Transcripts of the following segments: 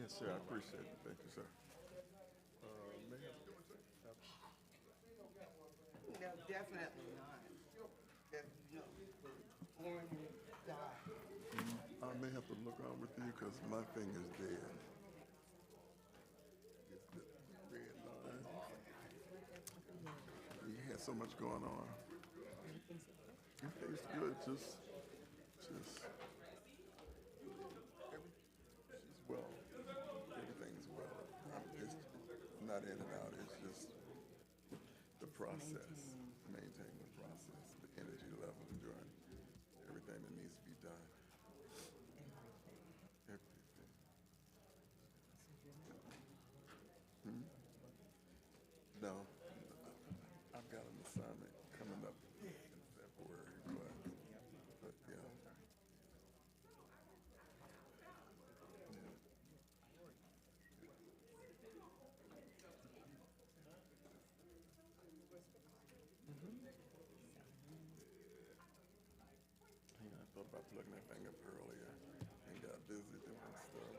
Yes, sir, I appreciate it. Thank you, sir. May I have, No, definitely not. That, no, orange dye. I may have to look on with you because my finger's dead. It's the red line. You had so much going on. Everything's okay. Everything's good. Just, every, she's well. Everything's well. It's not in and out. It's just the process, Maintaining maintaining the process, the energy level, and doing everything that needs to be done. everything. Everything. So you're not No, I've got an assignment coming up in February, but yeah, yeah. I thought about plugging that thing up earlier and got busy doing stuff.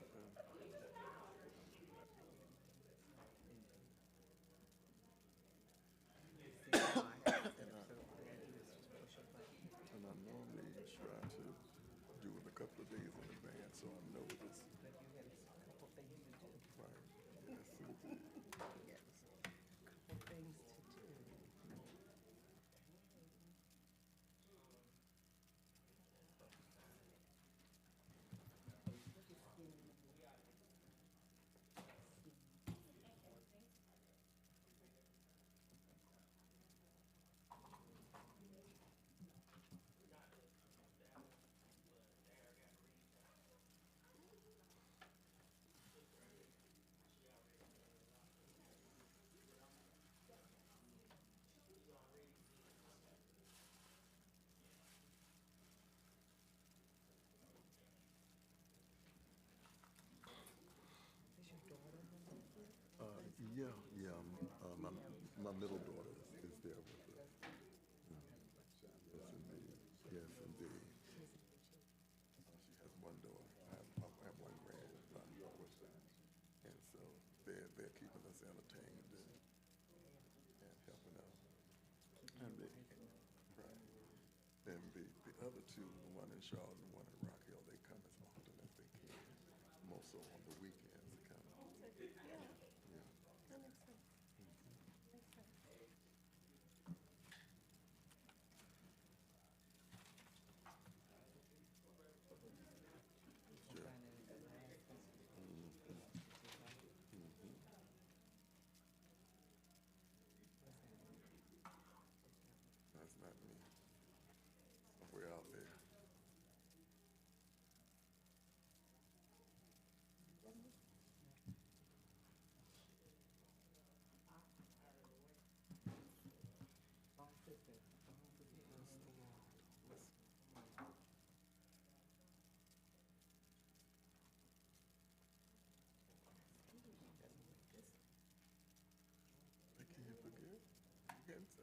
see how I have it set up, so all I gotta do is just push a button. And I normally try to do it a couple of days in advance so I know it's But you have a couple things to do. right. Yes, indeed. Yes, a couple things to do. Is your daughter home? Yeah, yeah. My middle daughter is there with us. Yes, indeed. Yes, indeed. She has any children? She has one daughter. I have one granddaughter with her. And so they're keeping us entertained and helping out. Keeping And your they, wife and right. And the other two, the one in Charlotte and one in Rock Hill, they come as often as they can. More so on the weekends, they come. yeah, Yeah. that makes sense. Makes sense. Sure. Finding a good husband. That's not me. Somewhere out there. My sister, bless the Lord. I can't forget.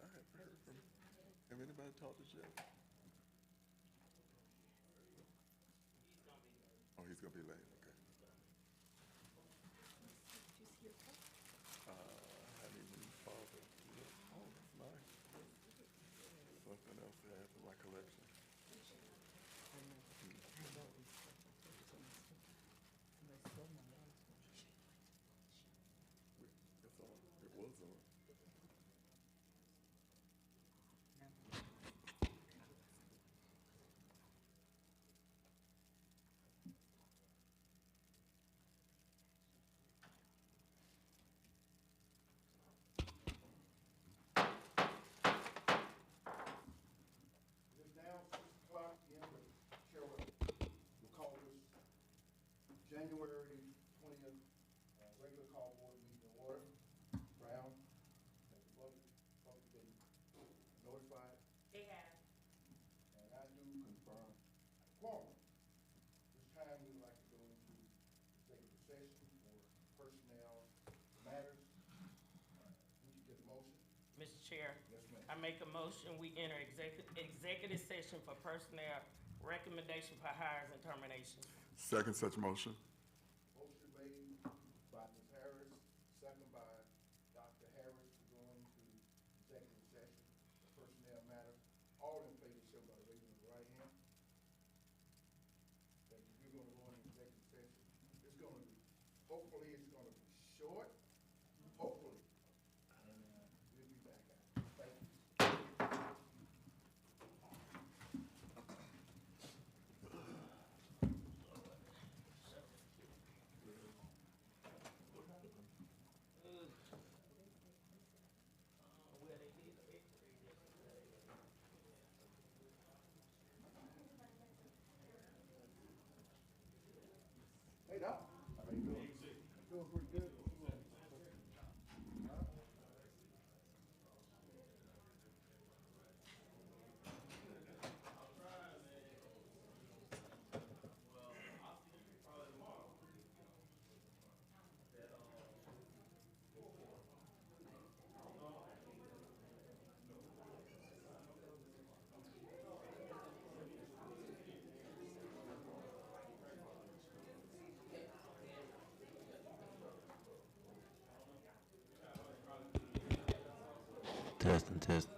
I haven't heard from. Have anybody talked to Jeff? Oh, he's gonna be late. Okay. Did you see your text? I hadn't even bothered. Oh, that's nice. Something else to add to my collection. I know. I know these stuff. I told you somebody stole my mom's one. It's on. It was on. Now, It is now 6 o'clock p.m. The chair will call this January 20th regular call board meeting to order. Brown, has the public been notified? They have. And I do confirm quorum. This time we would like to go into executive session for personnel matters. Would you get a motion? Mr. Chair. Yes, ma'am. I make a motion, we enter executive session for personnel, recommendation for hires and terminations. Second such motion. Motion made Hopefully, it's gonna be short, hopefully. And, we'll be back at it. Thank you. Where they did the X-ray yesterday. Hey, Doc. How you doing? Doing pretty good. Testing, testing.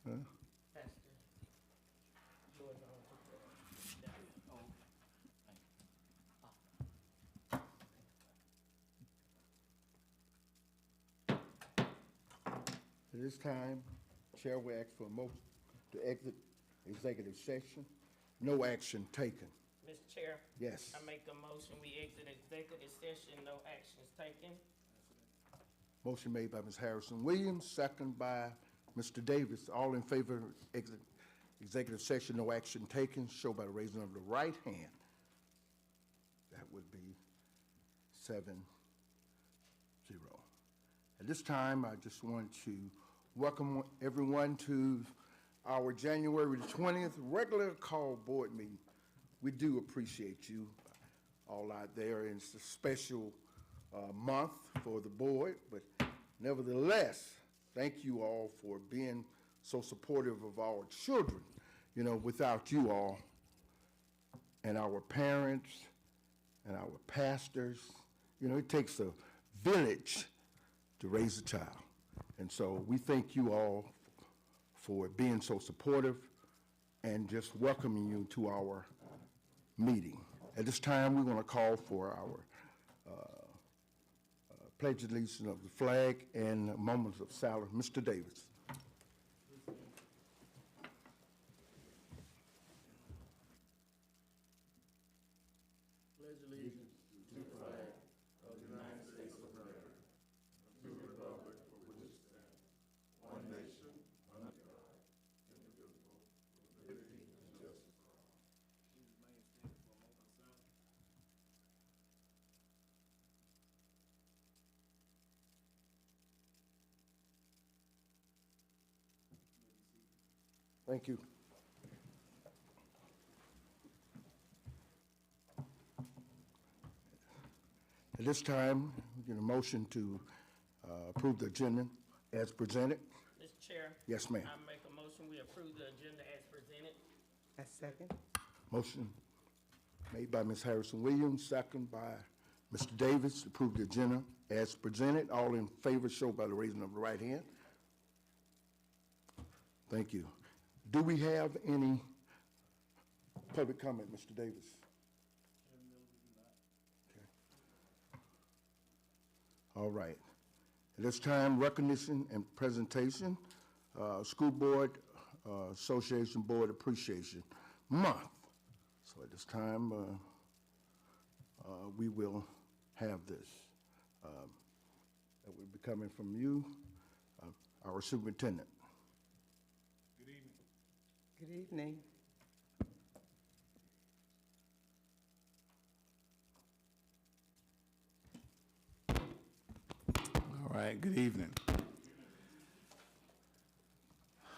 Pastor Jordan on to the, At this time, Chair will ask for a motion to exit executive session. No action taken. Mr. Chair, Yes. I make a motion, we exit executive session, no actions taken. Motion made by Ms. Harrison Williams, second by Mr. Davis. All in favor of exit executive session, no action taken, show by the raising of the right hand. That would be 7-0. At this time, I just want to welcome everyone to our January the 20th regular call board meeting. We do appreciate you all out there, and it's a special month for the board, but nevertheless, thank you all for being so supportive of our children. You know, without you all and our parents and our pastors, you know, it takes a village to raise a child. And so we thank you all for being so supportive and just welcoming you to our meeting. At this time, we're going to call for our pledge allegiance of the flag and moments of silence. Mr. Davis. Pledge allegiance to the flag of the United States of America, to the republic for which it stands, one nation, under God, indivisible, with liberty and justice for all. Please remain standing for a moment of silence. Thank you. At this time, we get a motion to approve the agenda as presented. Mr. Chair. Yes, ma'am. I make a motion, we approve the agenda as presented. A second. Motion made by Ms. Harrison Williams, second by Mr. Davis, to approve the agenda as presented. All in favor, show by the raising of the right hand. Thank you. Do we have any public comment, Mr. Davis? Okay. All right. At this time, recognition and presentation, School Board Association Board Appreciation Month. So at this time, we will have this. That will be coming from you, our superintendent. Good evening. All right, good evening.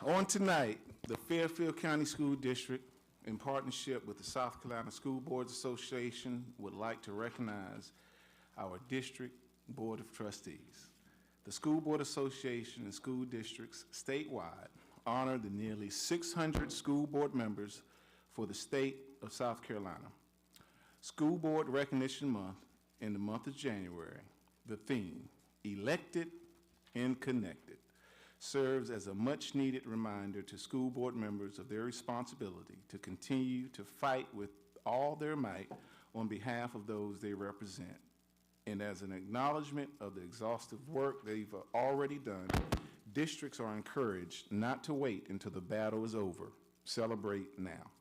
On tonight, the Fairfield County School District, in partnership with the South Carolina School Boards Association, would like to recognize our District Board of Trustees. The School Board Association and school districts statewide honor the nearly 600 school board members for the state of South Carolina. School Board Recognition Month in the month of January, the theme, Elected and Connected, serves as a much-needed reminder to school board members of their responsibility to continue to fight with all their might on behalf of those they represent, and as an acknowledgement of the exhaustive work they've already done, districts are encouraged not to wait until the battle is over. Celebrate now.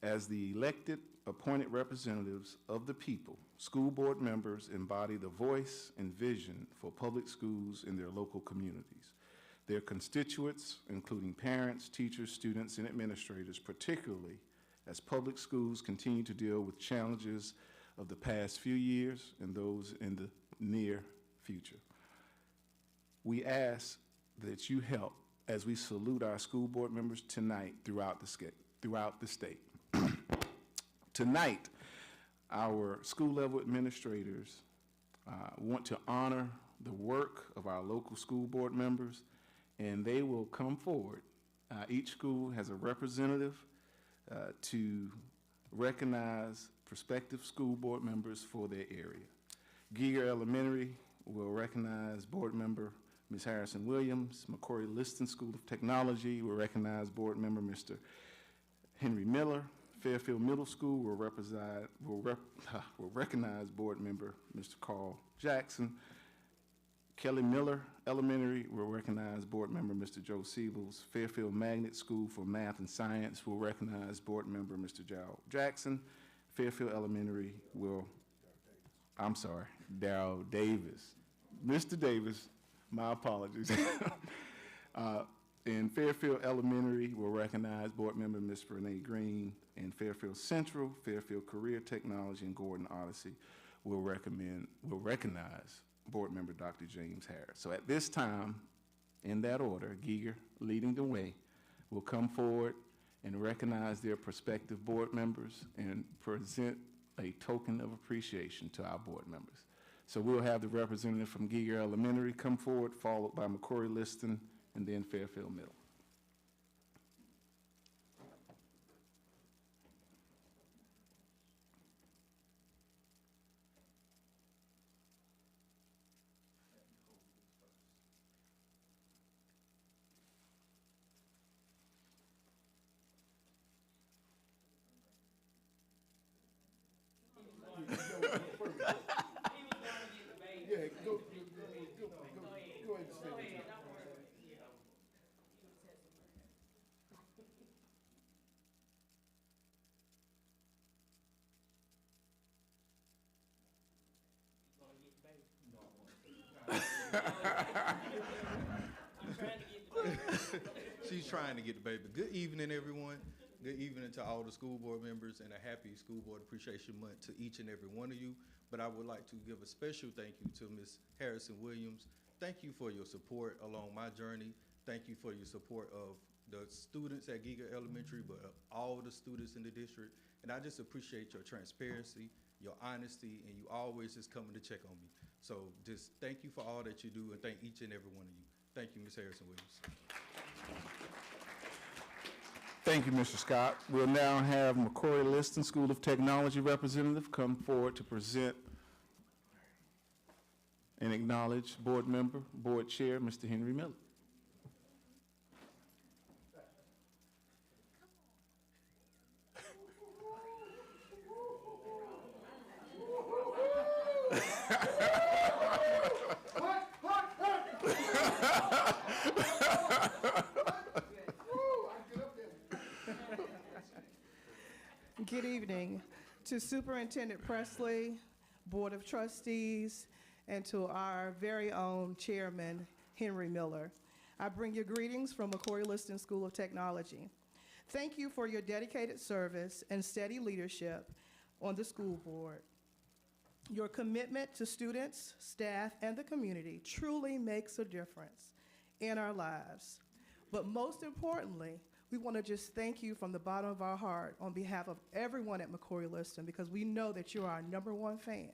As the elected, appointed representatives of the people, school board members embody the voice and vision for public schools in their local communities. Their constituents, including parents, teachers, students, and administrators, particularly as public schools continue to deal with challenges of the past few years and those in the near future. We ask that you help as we salute our school board members tonight throughout the state. Tonight, our school level administrators want to honor the work of our local school board members, and they will come forward. Each school has a representative to recognize prospective school board members for their area. Giger Elementary will recognize board member Ms. Harrison Williams. McCory Liston School of Technology will recognize board member Mr. Henry Miller. Fairfield Middle School will recognize board member Mr. Carl Jackson. Kelly Miller Elementary will recognize board member Mr. Joe Siebels. Fairfield Magnet School for Math and Science will recognize board member Mr. Joe Jackson. Fairfield Elementary will, Darrell Davis. Mr. Davis, my apologies. And Fairfield Elementary will recognize board member Ms. Renee Green. And Fairfield Central, Fairfield Career Technology, and Gordon Odyssey will recognize board member Dr. James Harris. So at this time, in that order, Giger, leading the way, will come forward and recognize their prospective board members and present a token of appreciation to our board members. So we'll have the representative from Giger Elementary come forward, followed by McCory Liston, and then Fairfield Middle. Yeah, go ahead and stay with you. She's trying to get the baby. Good evening, everyone. Good evening to all the school board members, and a happy School Board Appreciation Month to each and every one of you. But I would like to give a special thank you to Ms. Harrison Williams. Thank you for your support along my journey. Thank you for your support of the students at Giger Elementary, but all the students in the district. And I just appreciate your transparency, your honesty, and you always just coming to check on me. So just thank you for all that you do, and thank each and every one of you. Thank you, Ms. Harrison Williams. Thank you, Mr. Scott. We'll now have McCory Liston School of Technology representative come forward to present and acknowledge board member, board chair, Mr. Henry Miller. Good evening to Superintendent Presley, Board of Trustees, and to our very own Chairman, Henry Miller. I bring you greetings from McCory Liston School of Technology. Thank you for your dedicated service and steady leadership on the school board. Your commitment to students, staff, and the community truly makes a difference in our lives. But most importantly, we want to just thank you from the bottom of our heart on behalf of everyone at McCory Liston, because we know that you're our #1 fan.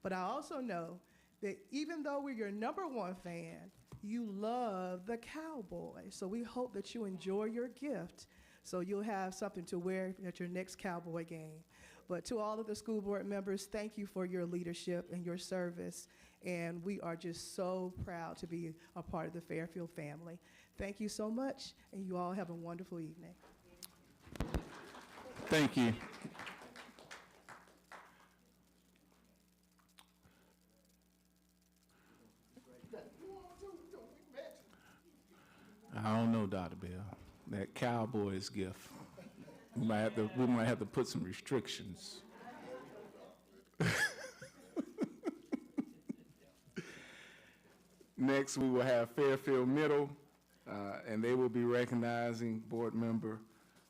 But I also know that even though we're your #1 fan, you love the Cowboys. So we hope that you enjoy your gift so you'll have something to wear at your next Cowboy game. But to all of the school board members, thank you for your leadership and your service. And we are just so proud to be a part of the Fairfield family. Thank you so much, and you all have a wonderful evening. Thank you. I don't know, Dr. Bell. That Cowboys gift. We might have to put some restrictions. Next, we will have Fairfield Middle, and they will be recognizing board member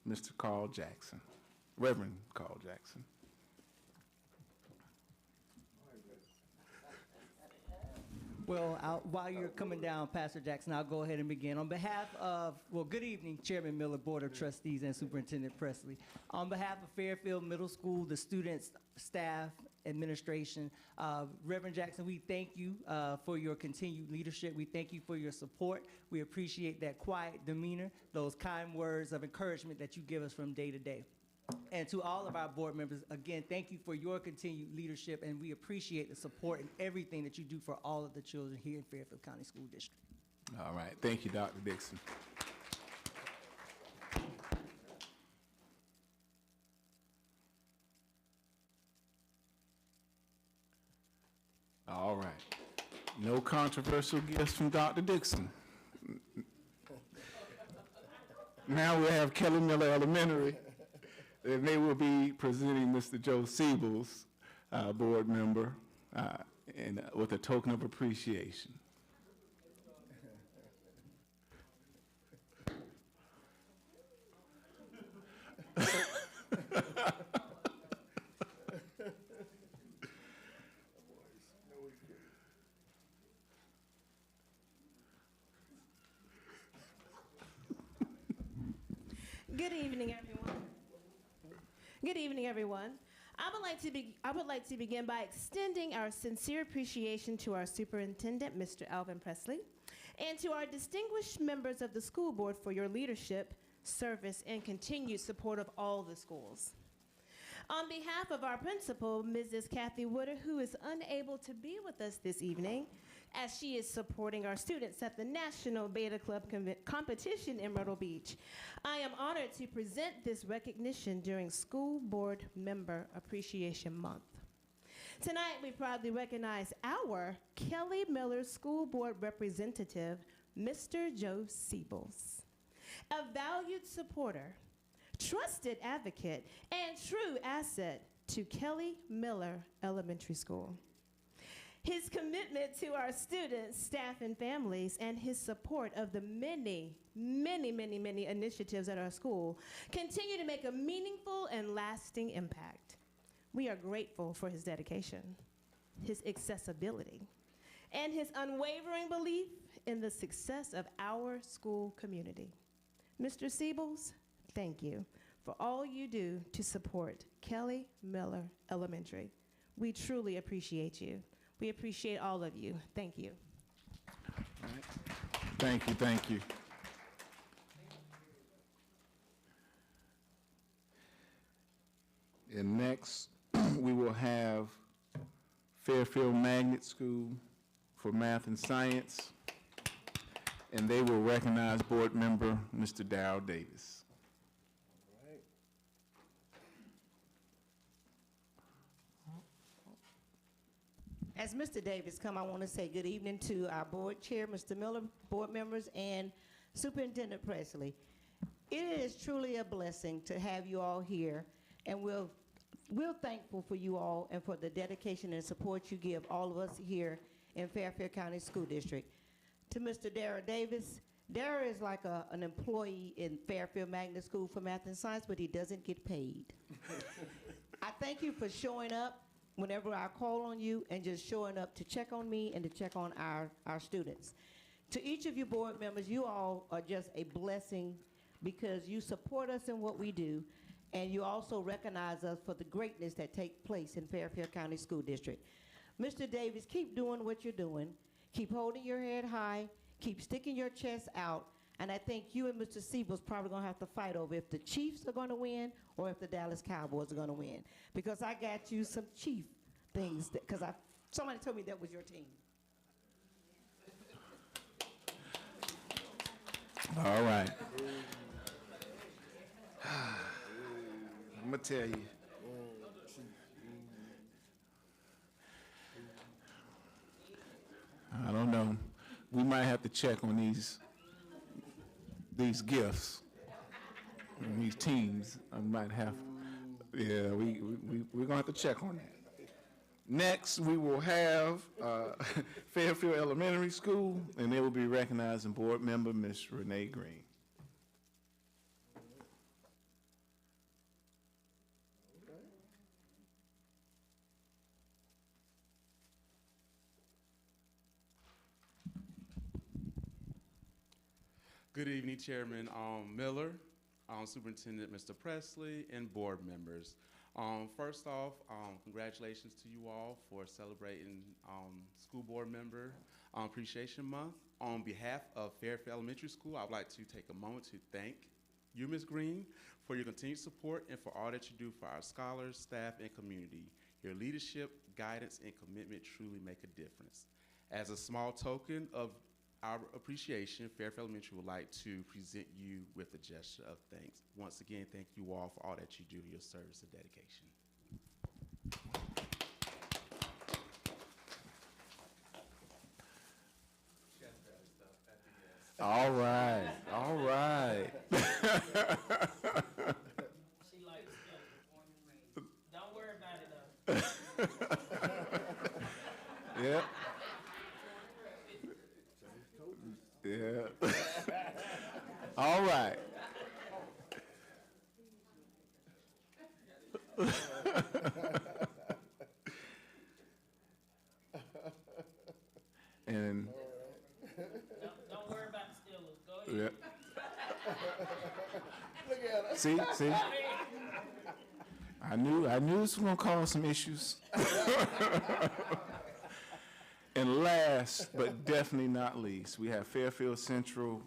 Mr. Carl Jackson, Reverend Carl Jackson. Well, while you're coming down, Pastor Jackson, I'll go ahead and begin. On behalf of, well, good evening, Chairman Miller, Board of Trustees, and Superintendent Presley. On behalf of Fairfield Middle School, the students, staff, administration, Reverend Jackson, we thank you for your continued leadership. We thank you for your support. We appreciate that quiet demeanor, those kind words of encouragement that you give us from day to day. And to all of our board members, again, thank you for your continued leadership, and we appreciate the support and everything that you do for all of the children here in Fairfield County School District. All right, thank you, Dr. Dixon. All right, no controversial gifts from Dr. Dixon. Now we have Kelly Miller Elementary, and they will be presenting Mr. Joe Siebels, board member, and with a token of appreciation. Good evening, everyone. Good evening, everyone. I would like to begin by extending our sincere appreciation to our superintendent, Mr. Alvin Presley, and to our distinguished members of the school board for your leadership, service, and continued support of all the schools. On behalf of our principal, Mrs. Kathy Wooder, who is unable to be with us this evening, as she is supporting our students at the National Beta Club competition in Myrtle Beach, I am honored to present this recognition during School Board Member Appreciation Month. Tonight, we proudly recognize our Kelly Miller School Board representative, Mr. Joe Siebels, a valued supporter, trusted advocate, and true asset to Kelly Miller Elementary School. His commitment to our students, staff, and families, and his support of the many initiatives at our school continue to make a meaningful and lasting impact. We are grateful for his dedication, his accessibility, and his unwavering belief in the success of our school community. Mr. Siebels, thank you for all you do to support Kelly Miller Elementary. We truly appreciate you. We appreciate all of you. Thank you. All right. Thank you, thank you. And next, we will have Fairfield Magnet School for Math and Science, and they will recognize board member Mr. Darrell Davis. As Mr. Davis come, I want to say good evening to our board chair, Mr. Miller, board members, and Superintendent Presley. It is truly a blessing to have you all here, and we're thankful for you all and for the dedication and support you give all of us here in Fairfield County School District. To Mr. Darrell Davis, Darrell is like an employee in Fairfield Magnet School for Math and Science, but he doesn't get paid. I thank you for showing up whenever I call on you and just showing up to check on me and to check on our students. To each of you board members, you all are just a blessing because you support us in what we do, and you also recognize us for the greatness that takes place in Fairfield County School District. Mr. Davis, keep doing what you're doing. Keep holding your head high. Keep sticking your chest out. And I think you and Mr. Siebels probably going to have to fight over if the Chiefs are going to win or if the Dallas Cowboys are going to win. Because I got you some Chief things, because somebody told me that was your team. All right. I'm going to tell you. I don't know. We might have to check on these gifts, and these teams. I might have, yeah, we're going to have to check on that. Next, we will have Fairfield Elementary School, and they will be recognizing board member Ms. Renee Green. Good evening, Chairman Miller, Superintendent Mr. Presley, and board members. First off, congratulations to you all for celebrating School Board Member Appreciation Month. On behalf of Fairfield Elementary School, I would like to take a moment to thank you, Ms. Green, for your continued support and for all that you do for our scholars, staff, and community. Your leadership, guidance, and commitment truly make a difference. As a small token of our appreciation, Fairfield Elementary would like to present you with a gesture of thanks. Once again, thank you all for all that you do, your service and dedication. All right, all right. She likes it. Don't worry about it though. Yeah. Yeah. All right. And Don't worry about the Steelers. Go ahead. yeah. See? I knew this was gonna cause some issues. And last, but definitely not least, we have Fairfield Central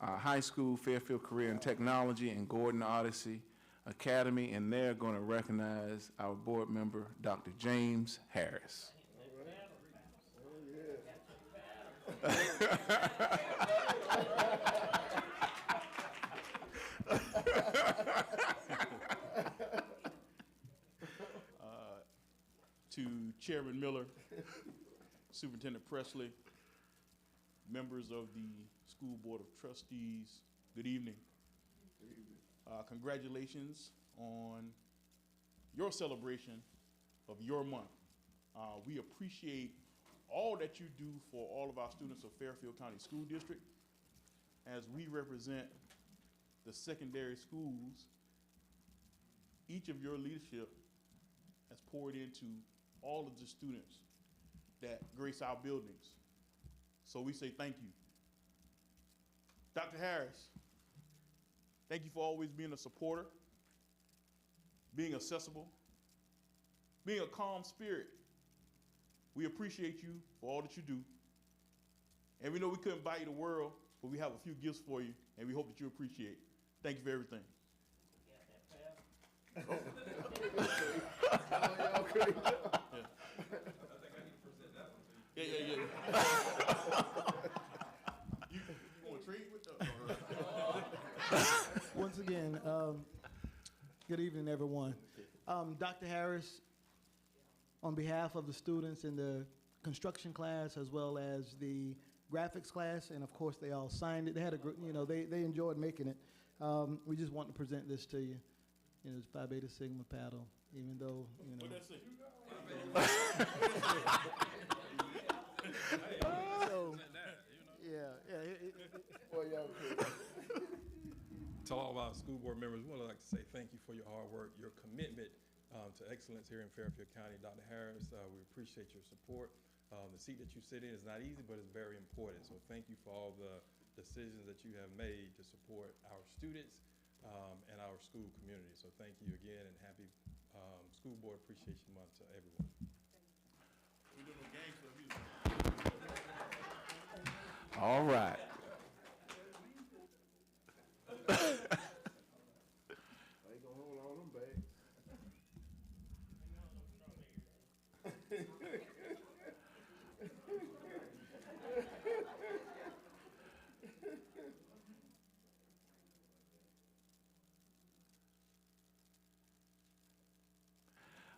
High School, Fairfield Career and Technology, and Gordon Odyssey Academy, and they're going to recognize our board member, Dr. James Harris. To Chairman Miller, Superintendent Presley, members of the School Board of Trustees, good evening. Congratulations on your celebration of your month. We appreciate all that you do for all of our students of Fairfield County School District. As we represent the secondary schools, each of your leadership has poured into all of the students that grace our buildings. So we say thank you. Dr. Harris, thank you for always being a supporter, being accessible, being a calm spirit. We appreciate you for all that you do. And we know we couldn't buy you the world, but we have a few gifts for you, and we hope that you appreciate it. Thank you for everything. Yeah. You want to trade with Once again, good evening, everyone. Dr. Harris, on behalf of the students in the construction class as well as the graphics class, and of course they all signed it. They had a group, they enjoyed making it. We just want to present this to you. It's Phi Beta Sigma paddle, even though, What that say? So, To all of our school board members, we would like to say thank you for your hard work, your commitment to excellence here in Fairfield County. Dr. Harris, we appreciate your support. The seat that you sit in is not easy, but it's very important. So thank you for all the decisions that you have made to support our students and our school community. So thank you again, and happy School Board Appreciation Month to everyone. We doing no game club music. All right. I ain't gonna hold all them bags.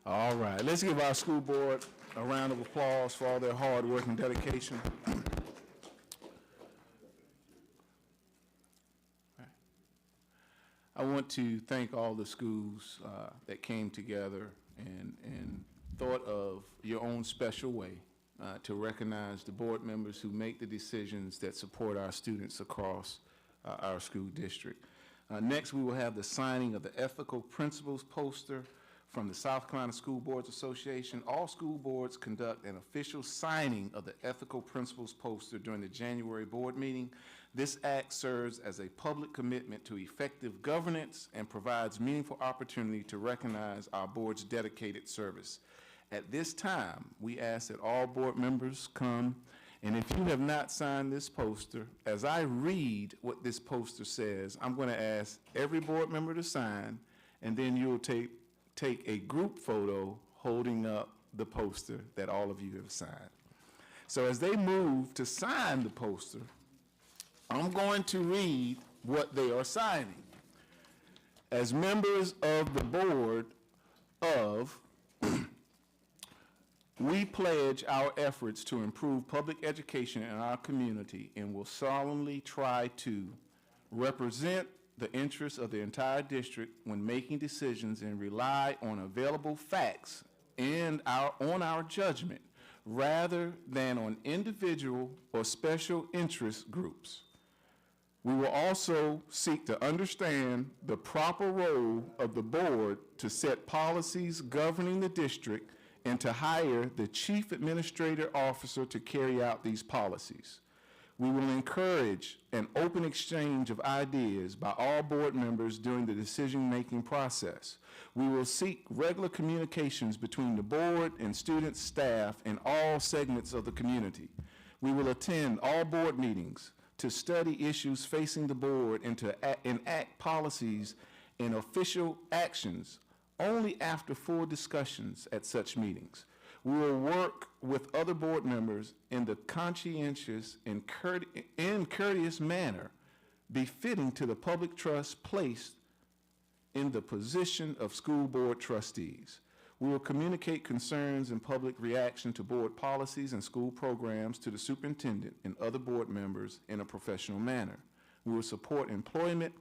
All right, let's give our school board a round of applause for all their hard work and dedication. I want to thank all the schools that came together and thought of your own special way to recognize the board members who make the decisions that support our students across our school district. Next, we will have the signing of the Ethical Principles poster from the South Carolina School Boards Association. All school boards conduct an official signing of the Ethical Principles poster during the January board meeting. This act serves as a public commitment to effective governance and provides meaningful opportunity to recognize our board's dedicated service. At this time, we ask that all board members come And if you have not signed this poster, as I read what this poster says, I'm going to ask every board member to sign, and then you'll take a group photo holding up the poster that all of you have signed. So as they move to sign the poster, I'm going to read what they are signing. As members of the board of, we pledge our efforts to improve public education in our community and will solemnly try to represent the interests of the entire district when making decisions and rely on available facts and on our judgment rather than on individual or special interest groups. We will also seek to understand the proper role of the board to set policies governing the district and to hire the chief administrative officer to carry out these policies. We will encourage an open exchange of ideas by all board members during the decision-making process. We will seek regular communications between the board and students, staff, and all segments of the community. We will attend all board meetings to study issues facing the board and to enact policies and official actions only after full discussions at such meetings. We will work with other board members in the conscientious and courteous manner befitting to the public trust placed in the position of school board trustees. We will communicate concerns and public reaction to board policies and school programs to the superintendent and other board members in a professional manner. We will support employment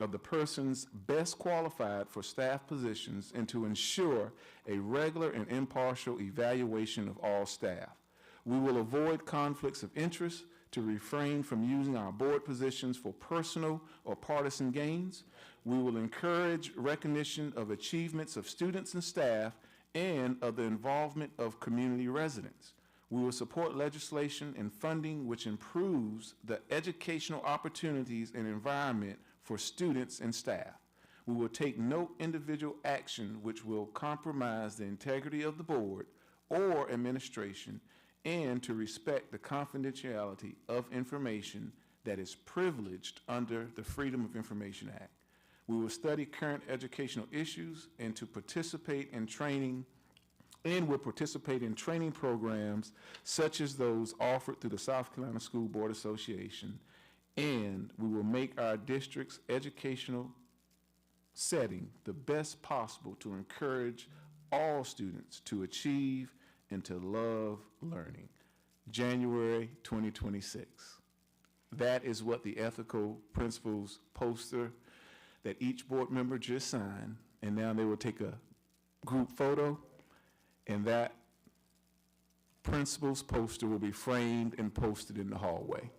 of the persons best qualified for staff positions and to ensure a regular and impartial evaluation of all staff. We will avoid conflicts of interest to refrain from using our board positions for personal or partisan gains. We will encourage recognition of achievements of students and staff and of the involvement of community residents. We will support legislation and funding which improves the educational opportunities and environment for students and staff. We will take no individual action which will compromise the integrity of the board or administration and to respect the confidentiality of information that is privileged under the Freedom of Information Act. We will study current educational issues and to participate in training and will participate in training programs such as those offered through the South Carolina School Board Association, and we will make our district's educational setting the best possible to encourage all students to achieve and to love learning. January 2026. That is what the ethical principles poster that each board member just signed, and now they will take a group photo, and that principles poster will be framed and posted in the hallway.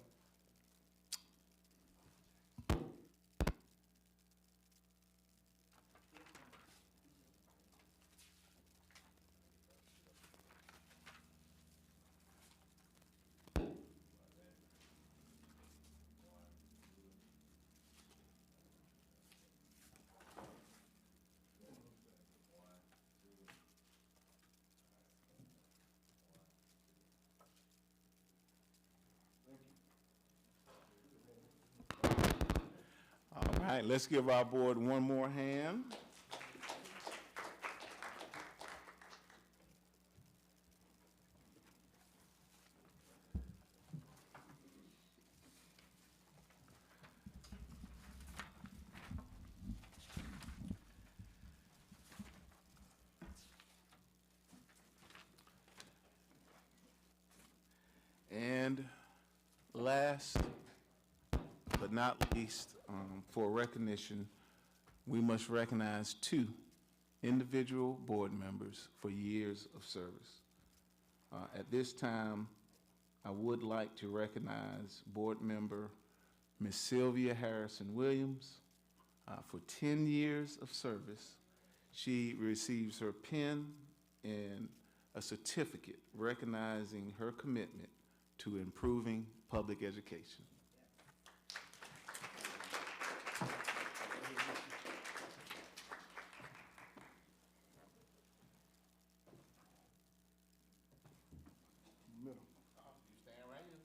All right, let's give our board one more hand. And last but not least, for recognition, we must recognize 2 individual board members for years of service. At this time, I would like to recognize board member Ms. Sylvia Harrison Williams for 10 years of service. She receives her pin and a certificate recognizing her commitment to improving public education. Middle. You stand right here.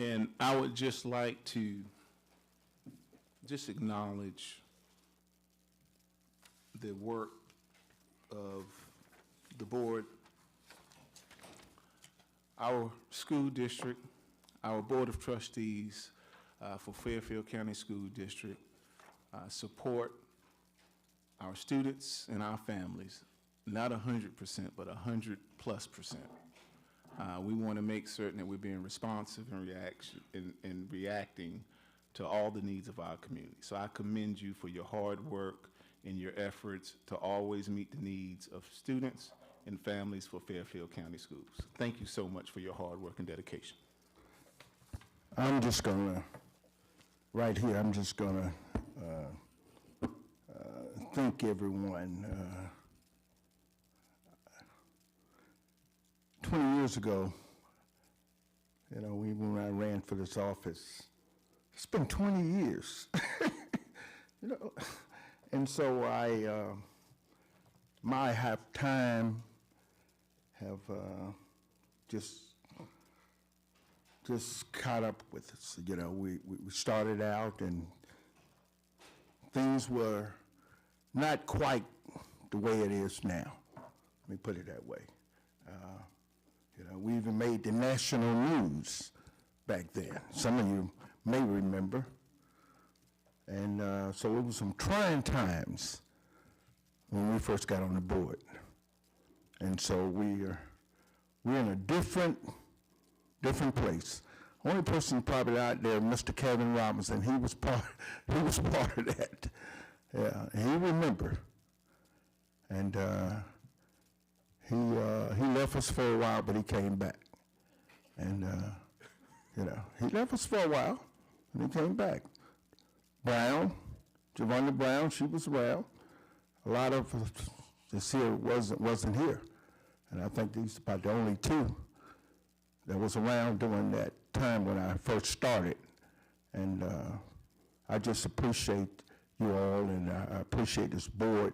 And I would just like to just acknowledge the work of the board, our school district, our Board of Trustees for Fairfield County School District support our students and our families, not 100%, but 100+%. We want to make certain that we're being responsive and reacting to all the needs of our community. So I commend you for your hard work and your efforts to always meet the needs of students and families for Fairfield County Schools. Thank you so much for your hard work and dedication. I'm just gonna, right here, I'm just gonna thank everyone. 20 years ago, you know, when I ran for this office, it's been 20 years, you know, and so my time have just caught up with us. You know, we started out and things were not quite the way it is now. Let me put it that way. You know, we even made the national news back then. Some of you may remember. And so it was some trying times when we first got on the board. And so we're in a different place. Only person probably out there, Mr. Kevin Robinson, he was part of that. Yeah, he remembered. And he left us for a while, but he came back. And you know, he left us for a while, and he came back. Brown, Giovanna Brown, she was around. A lot of us here wasn't here. And I think these are about the only two that was around during that time when I first started. And I just appreciate you all, and I appreciate this board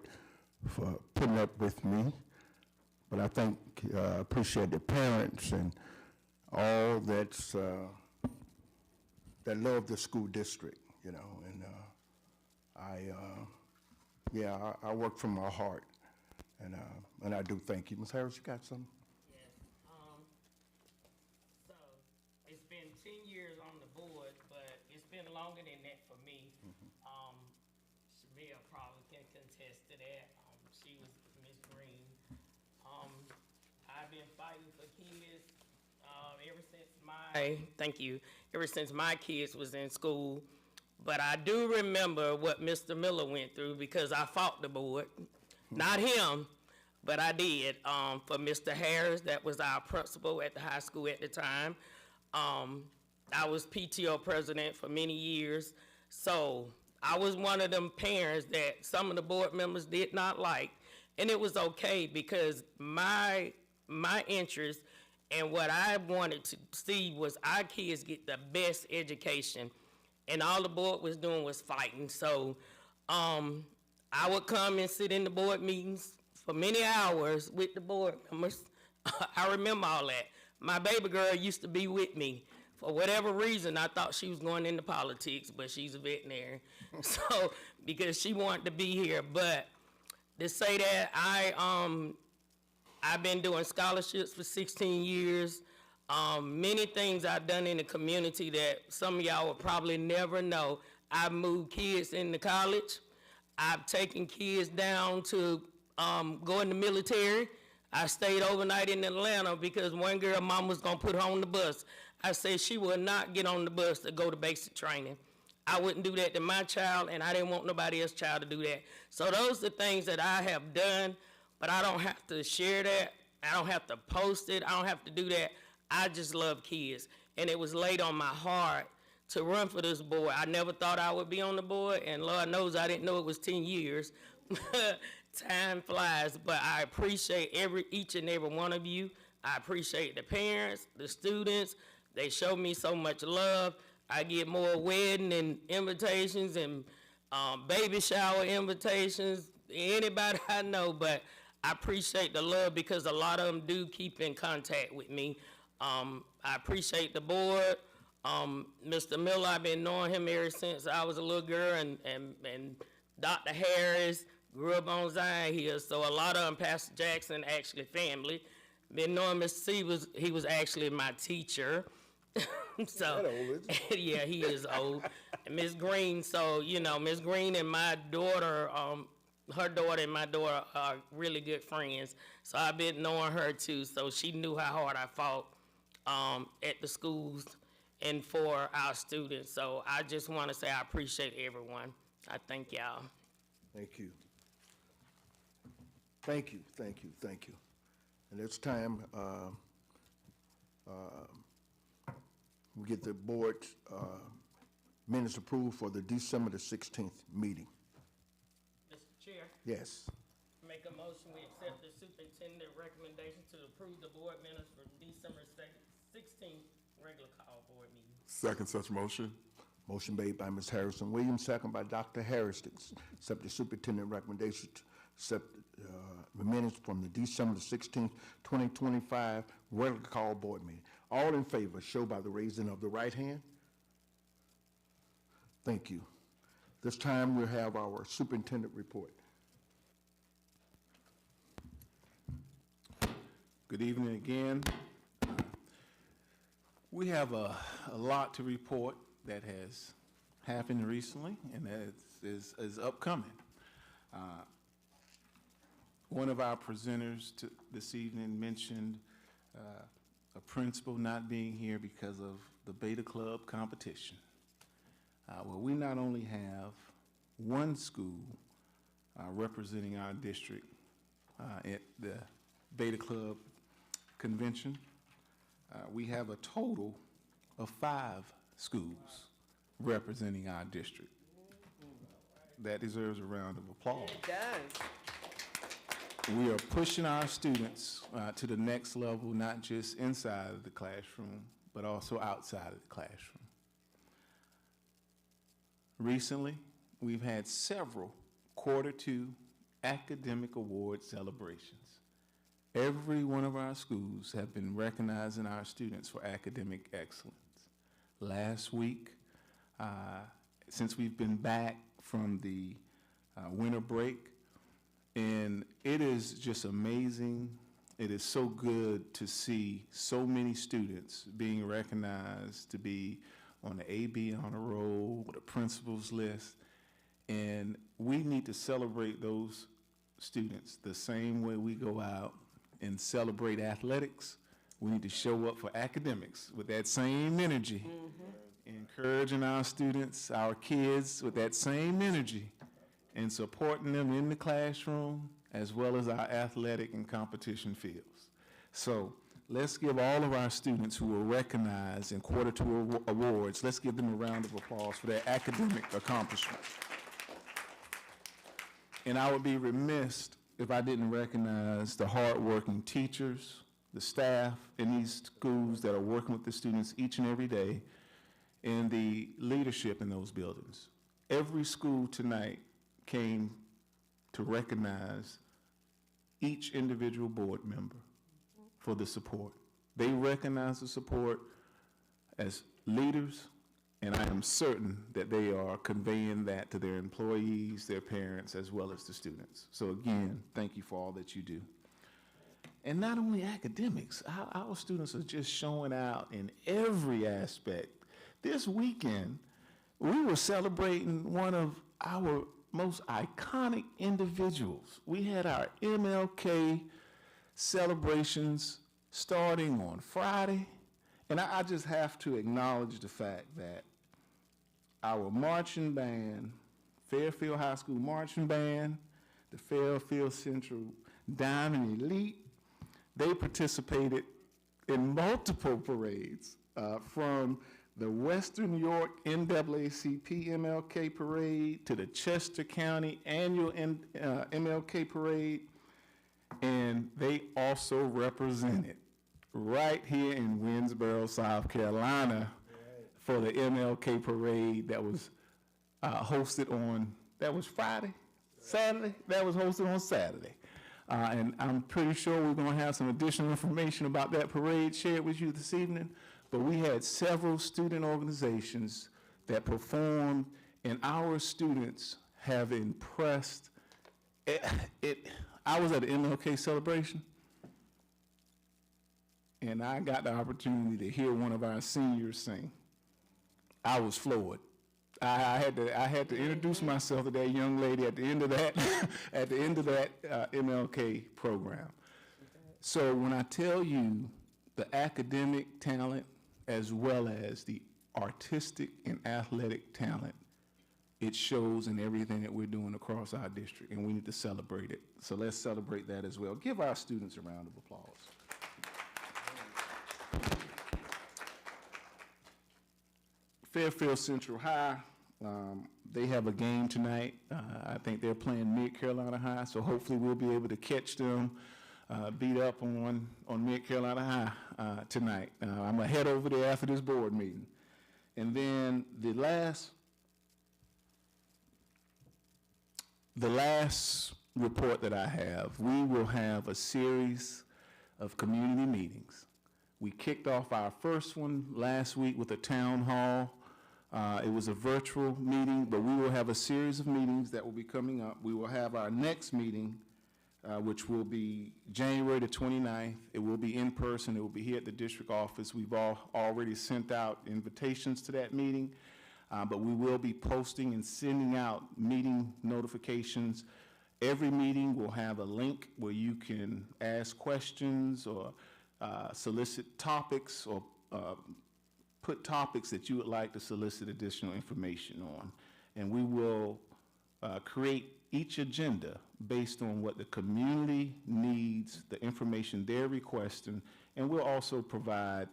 for putting up with me. But I think appreciate the parents and all that's that love the school district, you know. And I work from my heart, and I do thank you. Ms. Harris, you got something? Yes. So it's been 10 years on the board, but it's been longer than that for me. Shamia probably can contest to that. She was Miss Green. I've been fighting for kids ever since my kids was in school. But I do remember what Mr. Miller went through because I fought the board. Not him, but I did. For Mr. Harris, that was our principal at the high school at the time. I was PTO president for many years. So I was one of them parents that some of the board members did not like. And it was okay because my interest and what I wanted to see was our kids get the best education. And all the board was doing was fighting. So I would come and sit in the board meetings for many hours with the board members. I remember all that. My baby girl used to be with me. For whatever reason, I thought she was going into politics, but she's a veterinarian. So, because she wanted to be here. But to say that, I've been doing scholarships for 16 years. Many things I've done in the community that some of y'all would probably never know. I've moved kids into college. I've taken kids down to go in the military. I stayed overnight in Atlanta because one girl mom was gonna put her on the bus. I said she will not get on the bus to go to basic training. I wouldn't do that to my child, and I didn't want nobody else's child to do that. So those are things that I have done, but I don't have to share that. I don't have to post it. I don't have to do that. I just love kids, and it was laid on my heart to run for this board. I never thought I would be on the board, and Lord knows I didn't know it was 10 years. Time flies, but I appreciate each and every one of you. I appreciate the parents, the students. They show me so much love. I get more wedding and invitations and baby shower invitations, anybody I know, but I appreciate the love because a lot of them do keep in contact with me. I appreciate the board. Mr. Miller, I've been knowing him ever since I was a little girl, and Dr. Harris grew up on Zion Hill, so a lot of them, Pastor Jackson, actually family. Been knowing Mr. C, he was actually my teacher. So, That old, isn't yeah, he is old. And Miss Green, so, you know, Miss Green and my daughter, her daughter and my daughter are really good friends. So I've been knowing her too, so she knew how hard I fought at the schools and for our students. So I just want to say I appreciate everyone. I thank y'all. Thank you. Thank you, thank you, thank you. And it's time we get the board's minutes approved for the December the 16th meeting. Mr. Chair, Yes. make a motion we accept the superintendent recommendation to approve the board minutes for December 16th regular call board meeting. Second such motion. Motion made by Ms. Harrison Williams, second by Dr. Harris to accept the superintendent recommendation to accept the minutes from the December the 16th, 2025 regular call board meeting. All in favor, show by the raising of the right hand. Thank you. This time we'll have our superintendent report. Good evening again. We have a lot to report that has happened recently and that is upcoming. One of our presenters this evening mentioned a principal not being here because of the Beta Club competition. Well, we not only have one school representing our district at the Beta Club convention, we have a total of 5 schools representing our district. That deserves a round of applause. It does. We are pushing our students to the next level, not just inside of the classroom, but also outside of the classroom. Recently, we've had several Q2 academic award celebrations. Every one of our schools have been recognizing our students for academic excellence. Last week, since we've been back from the winter break, and it is just amazing. It is so good to see so many students being recognized to be on the AB honor roll with a principal's list. And we need to celebrate those students the same way we go out and celebrate athletics. We need to show up for academics with that same energy, encouraging our students, our kids with that same energy, and supporting them in the classroom as well as our athletic and competition fields. So let's give all of our students who were recognized in Q2 awards, let's give them a round of applause for their academic accomplishments. And I would be remiss if I didn't recognize the hardworking teachers, the staff in these schools that are working with the students each and every day, and the leadership in those buildings. Every school tonight came to recognize each individual board member for the support. They recognize the support as leaders, and I am certain that they are conveying that to their employees, their parents, as well as the students. So again, thank you for all that you do. And not only academics, our students are just showing out in every aspect. This weekend, we were celebrating one of our most iconic individuals. We had our MLK celebrations starting on Friday, and I just have to acknowledge the fact that our marching band, Fairfield High School Marching Band, the Fairfield Central Diamond Elite, they participated in multiple parades from the Western New York NAACP MLK Parade to the Chester County Annual MLK Parade, and they also represented right here in Winnsboro, South Carolina for the MLK Parade that was hosted on, that was Friday? Saturday? That was hosted on Saturday. And I'm pretty sure we're going to have some additional information about that parade shared with you this evening. but we had several student organizations that performed, and our students have impressed. I was at the MLK celebration, and I got the opportunity to hear one of our seniors sing. I was floored. I had to introduce myself to that young lady at the end of that MLK program. So when I tell you the academic talent as well as the artistic and athletic talent, it shows in everything that we're doing across our district, and we need to celebrate it. So let's celebrate that as well. Give our students a round of applause. Fairfield Central High, they have a game tonight. I think they're playing Mid-Carolina High, so hopefully we'll be able to catch them beat up on Mid-Carolina High tonight. I'm going to head over there after this board meeting. And then the last report that I have, we will have a series of community meetings. We kicked off our first one last week with a town hall. It was a virtual meeting, but we will have a series of meetings that will be coming up. We will have our next meeting, which will be January the 29th. It will be in person. It will be here at the district office. We've already sent out invitations to that meeting, but we will be posting and sending out meeting notifications. Every meeting will have a link where you can ask questions or solicit topics or put topics that you would like to solicit additional information on. And we will create each agenda based on what the community needs, the information they're requesting, and we'll also provide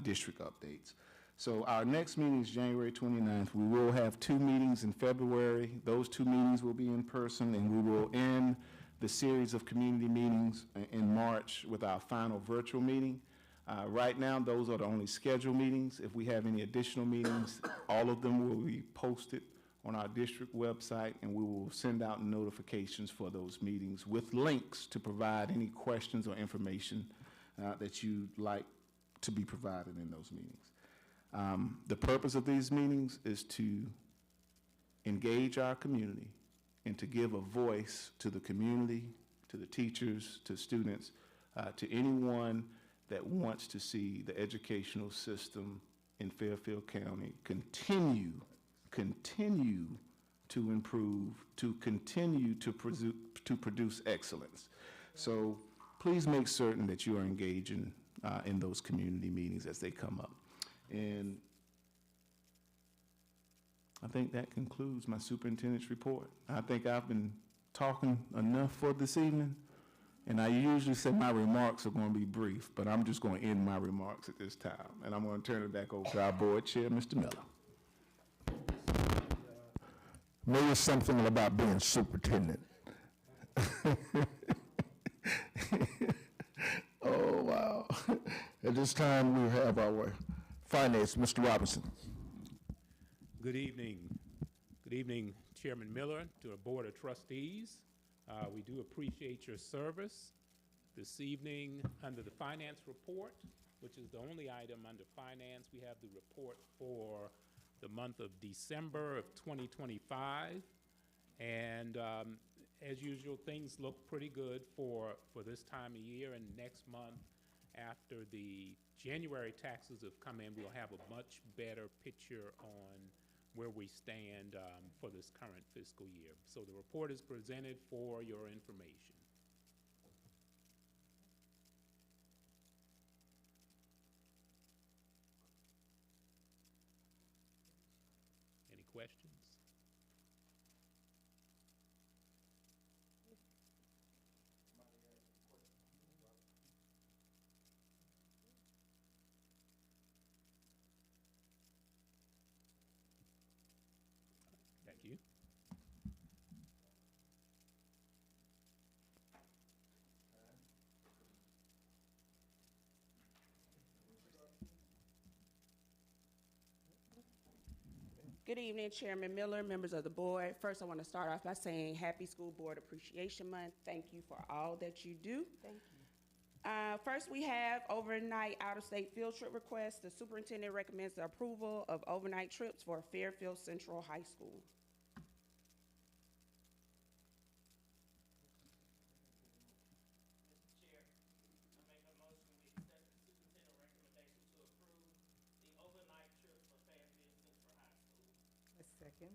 district updates. So our next meeting is January 29th. We will have 2 meetings in February. Those 2 meetings will be in person, and we will end the series of community meetings in March with our final virtual meeting. Right now, those are the only scheduled meetings. If we have any additional meetings, all of them will be posted on our district website, and we will send out notifications for those meetings with links to provide any questions or information that you'd like to be provided in those meetings. The purpose of these meetings is to engage our community and to give a voice to the community, to the teachers, to students, to anyone that wants to see the educational system in Fairfield County continue to improve, to continue to produce excellence. So please make certain that you are engaging in those community meetings as they come up. And I think that concludes my superintendent's report. I think I've been talking enough for this evening. And I usually say my remarks are going to be brief, but I'm just going to end my remarks at this time. And I'm going to turn it back over to our board chair, Mr. Miller. Maybe something about being superintendent. Oh, wow. At this time, we have our finance, Mr. Robinson. Good evening. Good evening, Chairman Miller, to the Board of Trustees. We do appreciate your service. This evening, under the finance report, which is the only item under finance, we have the report for the month of December of 2025. And as usual, things look pretty good for this time of year. And next month, after the January taxes have come in, we'll have a much better picture on where we stand for this current fiscal year. So the report is presented for your information. Any questions? Thank you. Good evening, Chairman Miller, members of the board. First, I want to start off by saying Happy School Board Appreciation Month. Thank you for all that you do. Thank First, we have overnight out-of-state field trip requests. The superintendent recommends the approval of overnight trips for Fairfield Central High School. Mr. Chair, I make a motion we accept the superintendent recommendation to approve the overnight trip for Fairfield Central High School. A second.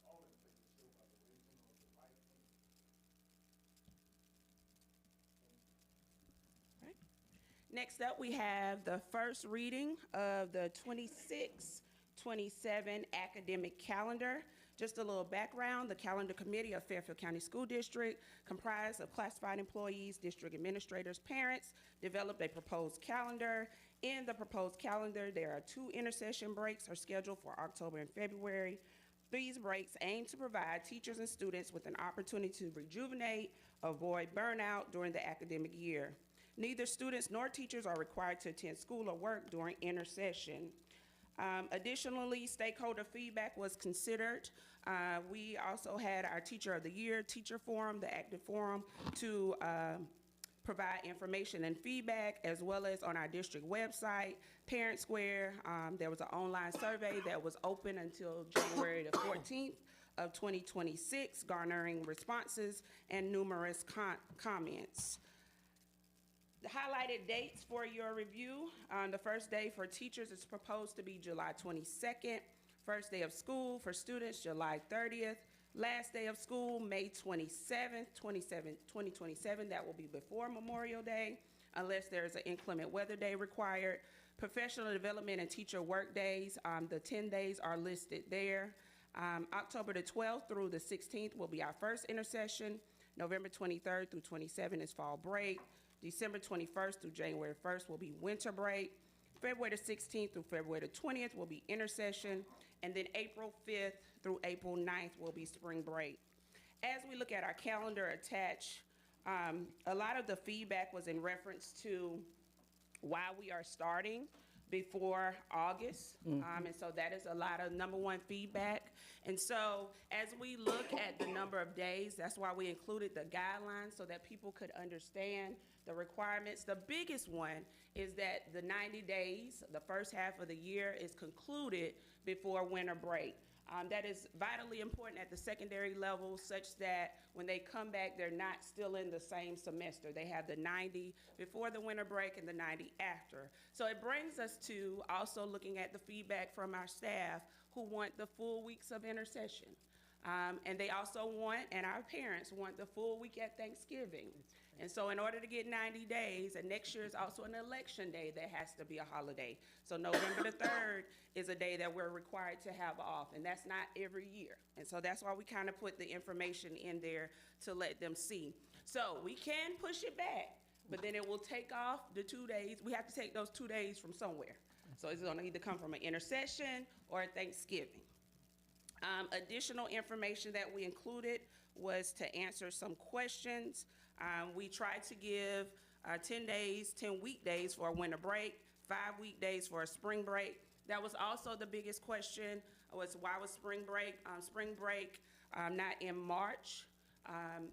All in favor, show by the raising of the right hand. Next up, we have the first reading of the 26-27 academic calendar. Just a little background, the calendar committee of Fairfield County School District, comprised of classified employees, district administrators, parents, developed a proposed calendar. In the proposed calendar, there are 2 intercession breaks are scheduled for October and February. These breaks aim to provide teachers and students with an opportunity to rejuvenate, avoid burnout during the academic year. Neither students nor teachers are required to attend school or work during intercession. Additionally, stakeholder feedback was considered. We also had our Teacher of the Year, Teacher Forum, the active forum, to provide information and feedback, as well as on our district website, Parent Square. There was an online survey that was open until January the 14th of 2026, garnering responses and numerous comments. The highlighted dates for your review, the first day for teachers is proposed to be July 22nd. First day of school for students, July 30th. Last day of school, May 27th, 2027. That will be before Memorial Day, unless there's an inclement weather day required. Professional development and teacher work days, the 10 days are listed there. October the 12th through the 16th will be our first intercession. November 23rd through 27th is fall break. December 21st through January 1st will be winter break. February the 16th through February the 20th will be intercession. And then April 5th through April 9th will be spring break. As we look at our calendar attached, a lot of the feedback was in reference to why we are starting before August. And so that is a lot of number one feedback. And so as we look at the number of days, that's why we included the guidelines so that people could understand the requirements. The biggest one is that the 90 days, the first half of the year, is concluded before winter break. That is vitally important at the secondary level, such that when they come back, they're not still in the same semester. They have the 90 before the winter break and the 90 after. So it brings us to also looking at the feedback from our staff who want the full weeks of intercession. And they also want, and our parents want, the full week at Thanksgiving. And so in order to get 90 days, and next year is also an election day that has to be a holiday. So November the 3rd is a day that we're required to have off, and that's not every year. And so that's why we kind of put the information in there to let them see. So we can push it back, but then it will take off the 2 days. We have to take those 2 days from somewhere. So it's gonna either come from an intercession or a Thanksgiving. Additional information that we included was to answer some questions. We tried to give 10 days, 10 weekdays for a winter break, 5 weekdays for a spring break. That was also the biggest question, was why was spring break not in March? And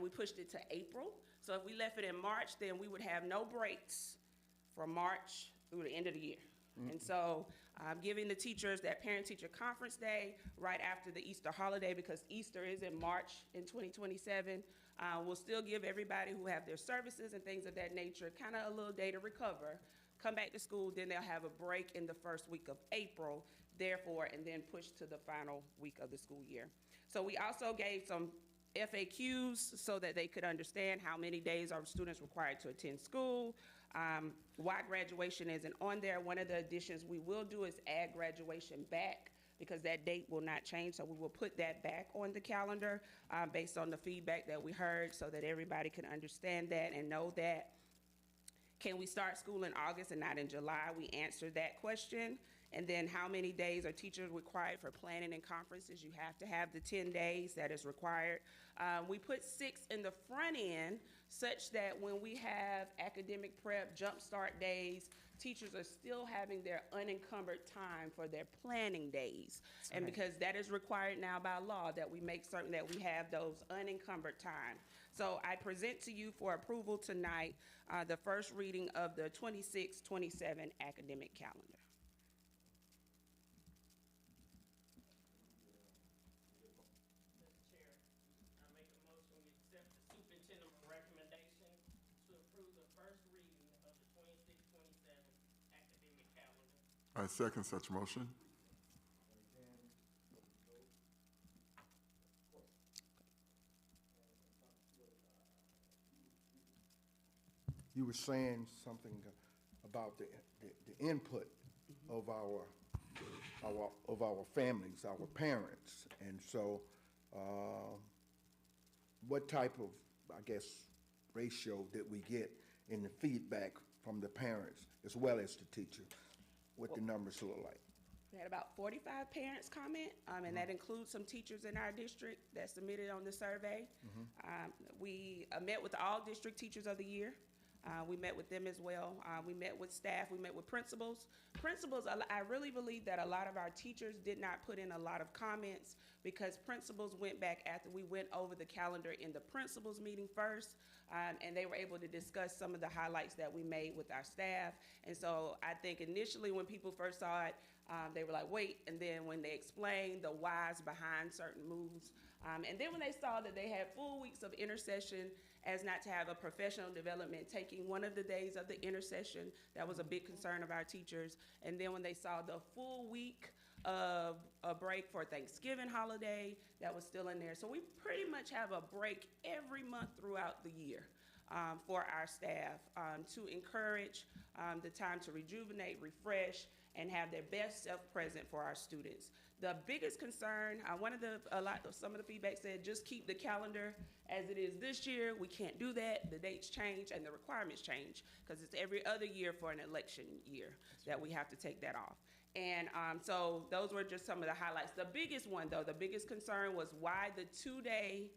we pushed it to April. So if we left it in March, then we would have no breaks from March through the end of the year. And so giving the teachers that parent-teacher conference day right after the Easter holiday, because Easter is in March in 2027, we'll still give everybody who have their services and things of that nature kind of a little day to recover, come back to school, then they'll have a break in the first week of April, therefore, and then push to the final week of the school year. So we also gave some FAQs so that they could understand how many days are students required to attend school, why graduation isn't on there. One of the additions we will do is add graduation back, because that date will not change, so we will put that back on the calendar based on the feedback that we heard, so that everybody can understand that and know that. Can we start school in August and not in July? We answered that question. And then how many days are teachers required for planning and conferences? You have to have the 10 days that is required. We put 6 in the front end, such that when we have academic prep, jumpstart days, teachers are still having their unencumbered time for their planning days. And because that is required now by law, that we make certain that we have those unencumbered time. So I present to you for approval tonight the first reading of the 26-27 academic calendar. I second such motion. You were saying something about the input of our families, our parents, and so what type of, I guess, ratio did we get in the feedback from the parents as well as the teacher? What the numbers look like? We had about 45 parents comment, and that includes some teachers in our district that submitted on the survey. We met with all district teachers of the year. We met with them as well. We met with staff. We met with principals. I really believe that a lot of our teachers did not put in a lot of comments because principals went back after we went over the calendar in the principals meeting first, and they were able to discuss some of the highlights that we made with our staff. And so I think initially when people first saw it, they were like, wait, and then when they explained the whys behind certain moves, and then when they saw that they had full weeks of intercession as not to have a professional development, taking one of the days of the intercession, that was a big concern of our teachers. And then when they saw the full week of a break for Thanksgiving holiday, that was still in there. So we pretty much have a break every month throughout the year for our staff to encourage the time to rejuvenate, refresh, and have their best self present for our students. The biggest concern, some of the feedback said, just keep the calendar as it is this year. We can't do that. The dates change and the requirements change because it's every other year for an election year that we have to take that off. And so those were just some of the highlights. The biggest one, though, the biggest concern was why the 2-day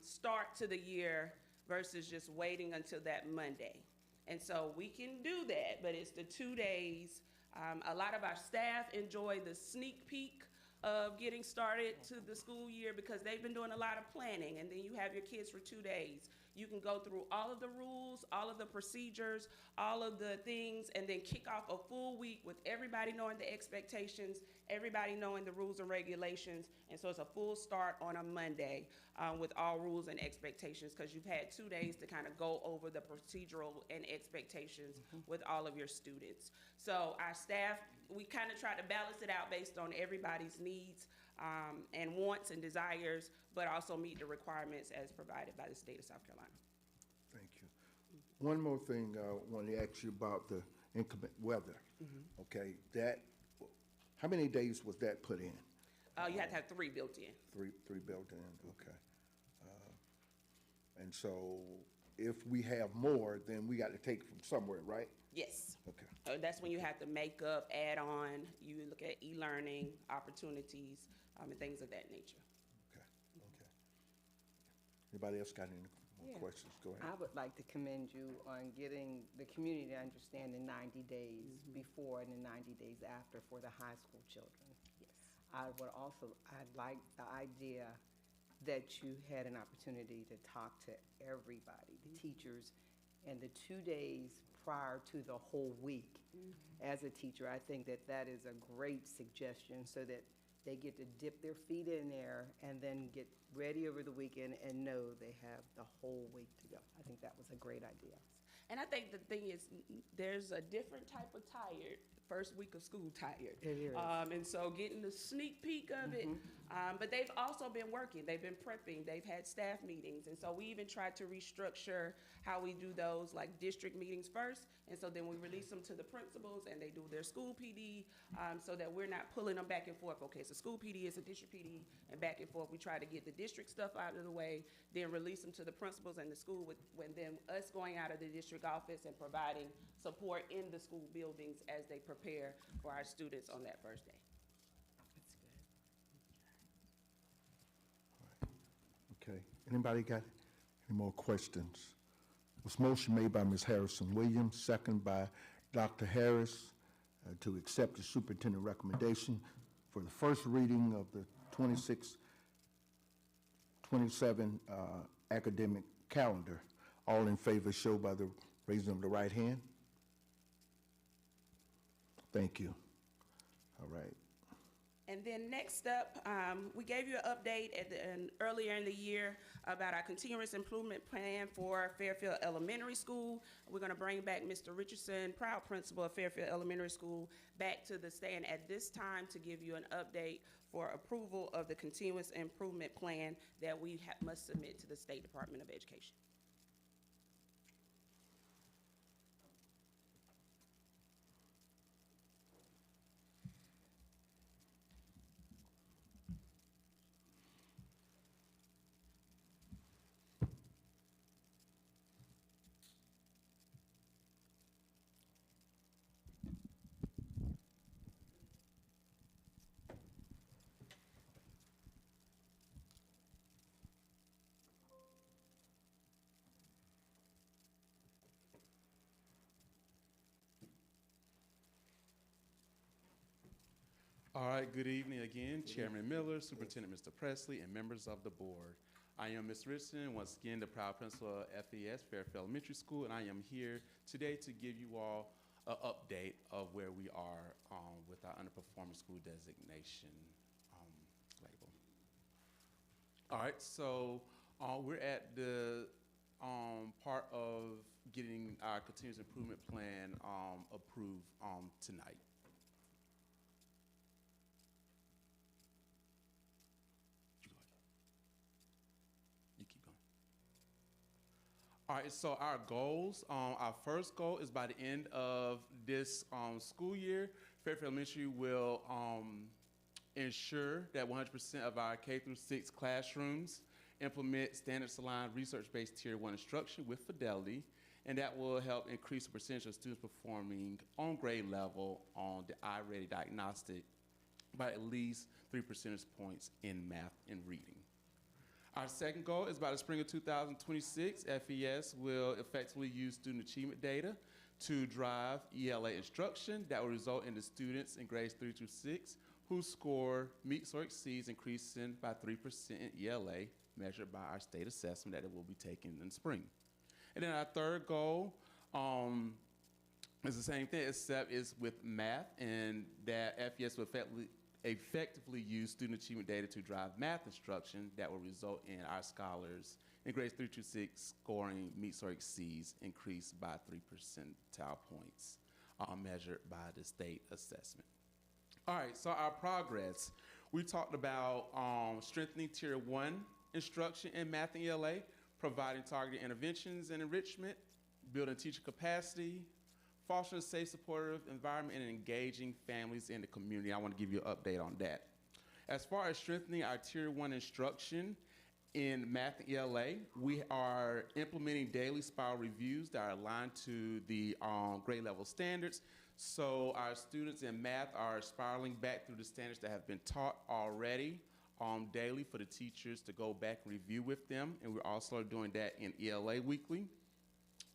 start to the year versus just waiting until that Monday. And so we can do that, but it's the 2 days. A lot of our staff enjoy the sneak peek of getting started to the school year because they've been doing a lot of planning, and then you have your kids for 2 days. You can go through all of the rules, all of the procedures, all of the things, and then kick off a full week with everybody knowing the expectations, everybody knowing the rules and regulations, and so it's a full start on a Monday with all rules and expectations because you've had 2 days to kind of go over the procedural and expectations with all of your students. So our staff, we kind of try to balance it out based on everybody's needs and wants and desires, but also meet the requirements as provided by the state of South Carolina. Thank you. One more thing I want to ask you about the inclement weather. Okay, how many days was that put in? You have to have 3 built in. Three built in, okay. And so if we have more, then we got to take from somewhere, right? Yes. Okay. That's when you have to make up, add on. You look at e-learning opportunities and things of that nature. Okay. Anybody else got any more questions? Go ahead. I would like to commend you on getting the community to understand the 90 days before and the 90 days after for the high school children. Yes. I like the idea that you had an opportunity to talk to everybody, the teachers, and the 2 days prior to the whole week. As a teacher, I think that is a great suggestion so that they get to dip their feet in there and then get ready over the weekend and know they have the whole week to go. I think that was a great idea. And I think the thing is, there's a different type of tired, first week of school tired. It is. And so getting the sneak peek of it, but they've also been working, they've been prepping, they've had staff meetings. And so we even tried to restructure how we do those, like district meetings first. And so then we release them to the principals and they do their school PD so that we're not pulling them back and forth. Okay, it's a school PD, it's a district PD, and back and forth. We try to get the district stuff out of the way, then release them to the principals and the school, when then us going out of the district office and providing support in the school buildings as they prepare for our students on that first day. Okay. Anybody got any more questions? Was motion made by Ms. Harrison Williams, second by Dr. Harris to accept the superintendent recommendation for the first reading of the 26-27 academic calendar. All in favor show by the raising of the right hand. Thank you. All right. And then next up, we gave you an update earlier in the year about our continuous improvement plan for Fairfield Elementary School. We're going to bring back Mr. Richardson, proud principal of Fairfield Elementary School, back to the stand at this time to give you an update for approval of the continuous improvement plan that we must submit to the State Department of Education. All right, good evening again, Chairman Miller, Superintendent Mr. Presley, and members of the board. I am Ms. Richardson, once again the proud principal of FES, Fairfield Elementary School, and I am here today to give you all an update of where we are with our underperforming school designation label. All right, so we're at the part of getting our continuous improvement plan approved tonight. All right, so our goals, our first goal is by the end of this school year, Fairfield Elementary will ensure that 100% of our K through 6 classrooms implement standards aligned research-based Tier 1 instruction with fidelity, and that will help increase the percentage of students performing on grade level on the I-Ready diagnostic by at least 3 percentage points in math and reading. Our second goal is by the spring of 2026, FES will effectively use student achievement data to drive ELA instruction that will result in the students in grades 3 through 6 who score meets or exceeds increasing by 3% in ELA measured by our state assessment that it will be taken in spring. And then our third goal is the same thing except it's with math, and that FES will effectively use student achievement data to drive math instruction that will result in our scholars in grades 3 through 6 scoring meets or exceeds increased by 3 percentile points measured by the state assessment. All right, so our progress. We talked about strengthening Tier 1 instruction in math and ELA, providing targeted interventions and enrichment, building teacher capacity, fostering a safe, supportive environment, and engaging families in the community. I want to give you an update on that. As far as strengthening our Tier 1 instruction in math and ELA, we are implementing daily spiral reviews that are aligned to the grade level standards. So our students in math are spiraling back through the standards that have been taught already daily for the teachers to go back and review with them. And we're also doing that in ELA weekly.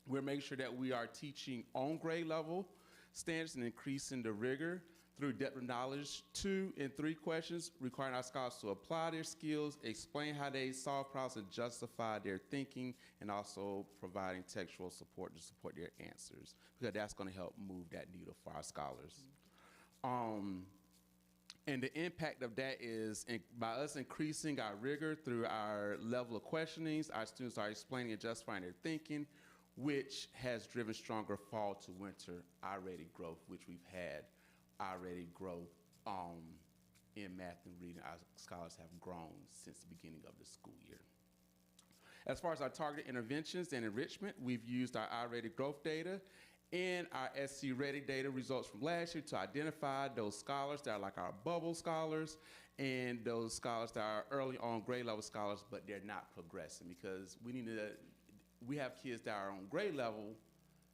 We're making sure that we are teaching on grade level standards and increasing the rigor through depth of knowledge 2 and 3 questions, requiring our scholars to apply their skills, explain how they solve problems, and justify their thinking, and also providing textual support to support their answers, because that's going to help move that needle for our scholars. And the impact of that is by us increasing our rigor through our level of questionings, our students are explaining and justifying their thinking, which has driven stronger fall to winter I-Ready growth, which we've had I-Ready growth in math and reading. Our scholars have grown since the beginning of the school year. As far as our targeted interventions and enrichment, we've used our I-Ready growth data and our SC Ready data results from last year to identify those scholars that are like our bubble scholars and those scholars that are early on grade level scholars, but they're not progressing, because we have kids that are on grade level,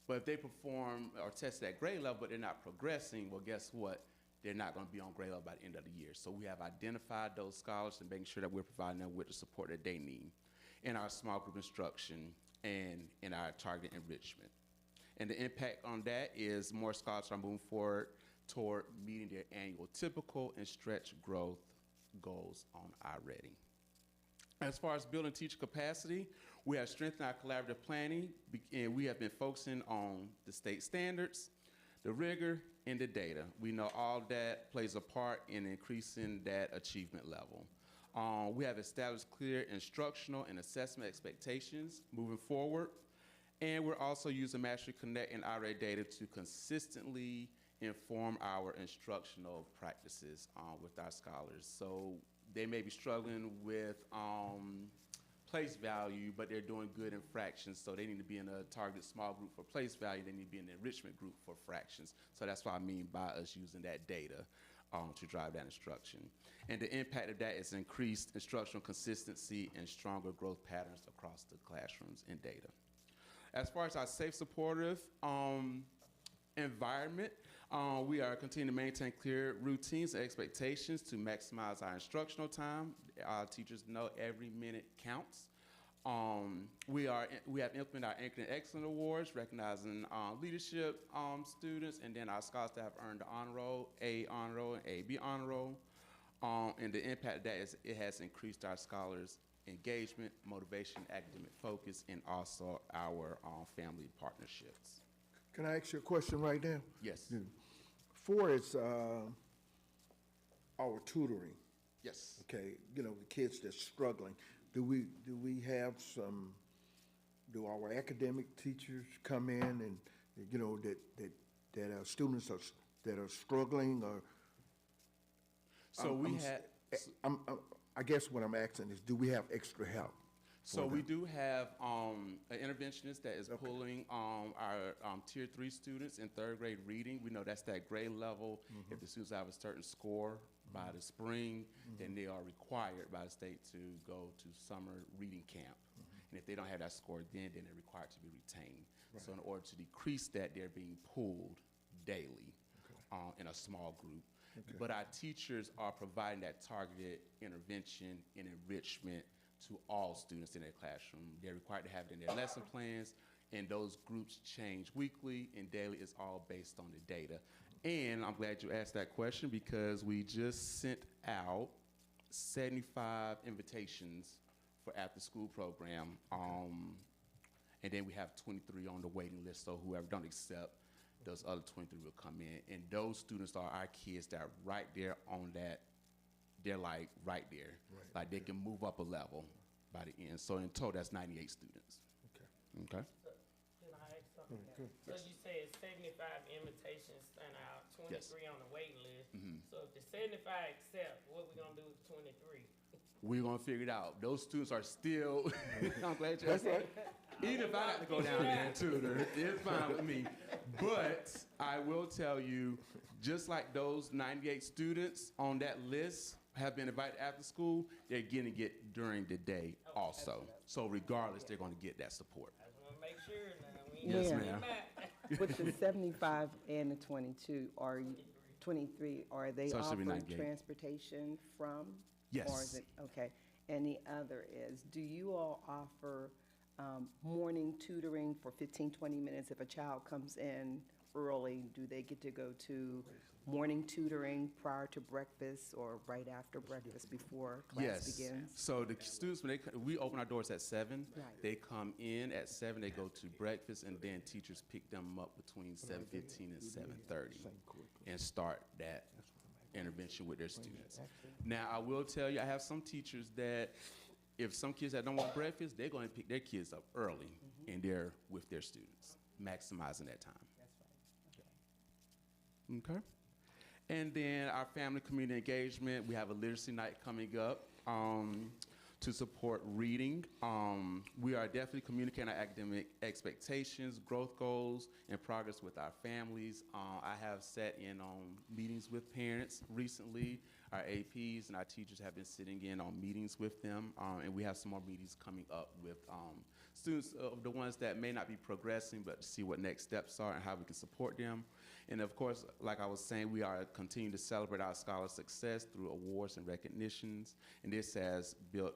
but if they perform or test at grade level, but they're not progressing, well, guess what? They're not going to be on grade level by the end of the year. So we have identified those scholars and making sure that we're providing them with the support that they need in our small group instruction and in our targeted enrichment. And the impact on that is more scholars are moving forward toward meeting their annual typical and stretch growth goals on iReady. As far as building teacher capacity, we have strengthened our collaborative planning, and we have been focusing on the state standards, the rigor, and the data. We know all that plays a part in increasing that achievement level. We have established clear instructional and assessment expectations moving forward, and we're also using Mastery Connect and iReady data to consistently inform our instructional practices with our scholars. So they may be struggling with place value, but they're doing good in fractions, so they need to be in a targeted small group for place value. They need to be in an enrichment group for fractions. So that's what I mean by us using that data to drive that instruction. And the impact of that is increased instructional consistency and stronger growth patterns across the classrooms and data. As far as our safe, supportive environment, we are continuing to maintain clear routines and expectations to maximize our instructional time. Our teachers know every minute counts. We have implemented our Anchoring Excellence Awards, recognizing leadership students, and then our scholars that have earned the honor roll, A honor roll, and AB honor roll. And the impact of that is it has increased our scholars' engagement, motivation, academic focus, and also our family partnerships. Can I ask you a question right now? Yes. For its our tutoring, Yes. okay, you know, the kids that's struggling, do we have some, do our academic teachers come in and, you know, that our students are, that are struggling, or? So I guess what I'm asking is, do we have extra help? So we do have an interventionist that is pulling our Tier 3 students in third grade reading. We know that's that grade level. If the students have a certain score by the spring, then they are required by the state to go to summer reading camp. And if they don't have that score, then they're required to be retained. Right. So in order to decrease that, they're being pulled daily in a small group. But our teachers are providing that targeted intervention and enrichment to all students in their classroom. They're required to have it in their lesson plans, and those groups change weekly and daily. It's all based on the data. And I'm glad you asked that question, because we just sent out 75 invitations for after-school program, and then we have 23 on the waiting list, so whoever don't accept, those other 23 will come in. And those students are our kids that are right there on that. They're like right there. Right. Like they can move up a level by the end. So in total, that's 98 students. Okay. So, can I ask something? Good. So you said 75 invitations sent out, 23 on the waiting list. So if the 75 accept, what we gonna do with the 23? We're gonna figure it out. Those students are still, I'm glad you asked that. Even if I got to go down there and tutor, it's fine with me. But I will tell you, just like those 98 students on that list have been invited after school, they're getting it during the day also. So regardless, they're going to get that support. I just want to make sure now. Yes, Yeah. ma'am. With the 75 and the 22, or 23, are they So it should be offering 98. transportation from? Yes. Or is it, okay. And the other is, do you all offer morning tutoring for 15, 20 minutes? If a child comes in early, do they get to go to morning tutoring prior to breakfast or right after breakfast before class begins? So the students, when we open our doors at 7, Right. they come in at 7, they go to breakfast, and then teachers pick them up between 7:15 and 7:30 and start that intervention with their students. Now, I will tell you, I have some teachers that if some kids that don't want breakfast, they're going to pick their kids up early, and they're with their students, maximizing that time. Okay. And then our family community engagement, we have a literacy night coming up to support reading. We are definitely communicating our academic expectations, growth goals, and progress with our families. I have sat in on meetings with parents recently. Our APs and our teachers have been sitting in on meetings with them, and we have some more meetings coming up with students of the ones that may not be progressing, but to see what next steps are and how we can support them. And of course, like I was saying, we are continuing to celebrate our scholar success through awards and recognitions, and this has built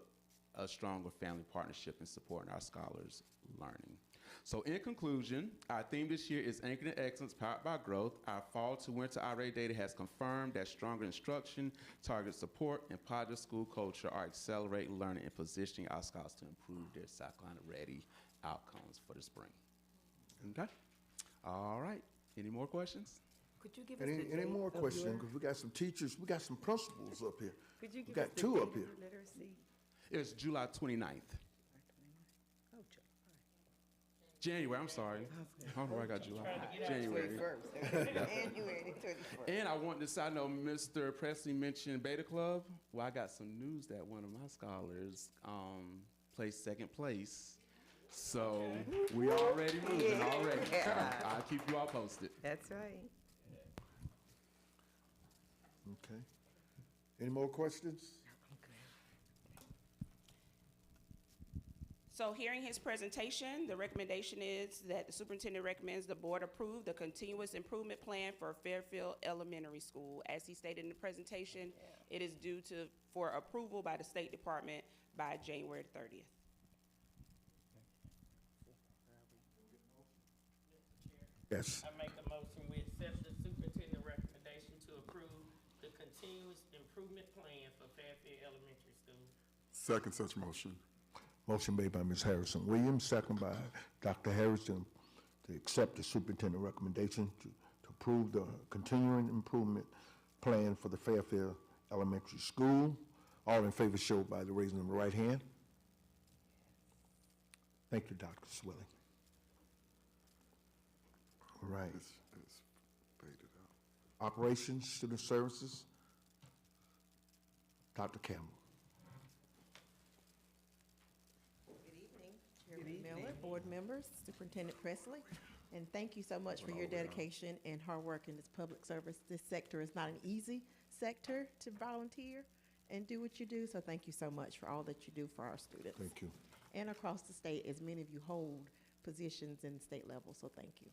a stronger family partnership in supporting our scholars' learning. So in conclusion, our theme this year is Anchored in Excellence, Powered by Growth. Our fall to winter IRA data has confirmed that stronger instruction, targeted support, and positive school culture are accelerating learning and positioning our scholars to improve their South Carolina ready outcomes for the spring. Okay? All right. Any more questions? Could you give us Any more questions? Because we got some teachers, we got some principals up here. Could you give We us got the two date up of here. the literacy? It's July 29th. Oh, January, I'm sorry. I don't know where I got July. January. 21st. January 21st. And I want to say, I know Mr. Presley mentioned Beta Club. Well, I got some news that one of my scholars placed second place. So we already moving already. So I'll keep you all posted. That's right. Okay. Any more questions? So hearing his presentation, the recommendation is that the superintendent recommends the board approve the continuous improvement plan for Fairfield Elementary School. As he stated in the presentation, it is due for approval by the State Department by January 30th. Yes. I make a motion, we accept the superintendent recommendation to approve the continuous improvement plan for Fairfield Elementary School. Second such motion. Motion made by Ms. Harrison Williams, second by Dr. Harrison, to accept the superintendent recommendation to approve the continuing improvement plan for the Fairfield Elementary School. All in favor show by the raising of the right hand. Thank you, Dr. Swilling. All right. It's faded out. Operations, Student Services, Dr. Campbell. Good evening, Chairman Miller, board members, Superintendent Presley, and thank you so much for your dedication and hard work in this public service. This sector is not an easy sector to volunteer and do what you do, so thank you so much for all that you do for our students. Thank you. And across the state, as many of you hold positions in the state level, so thank you.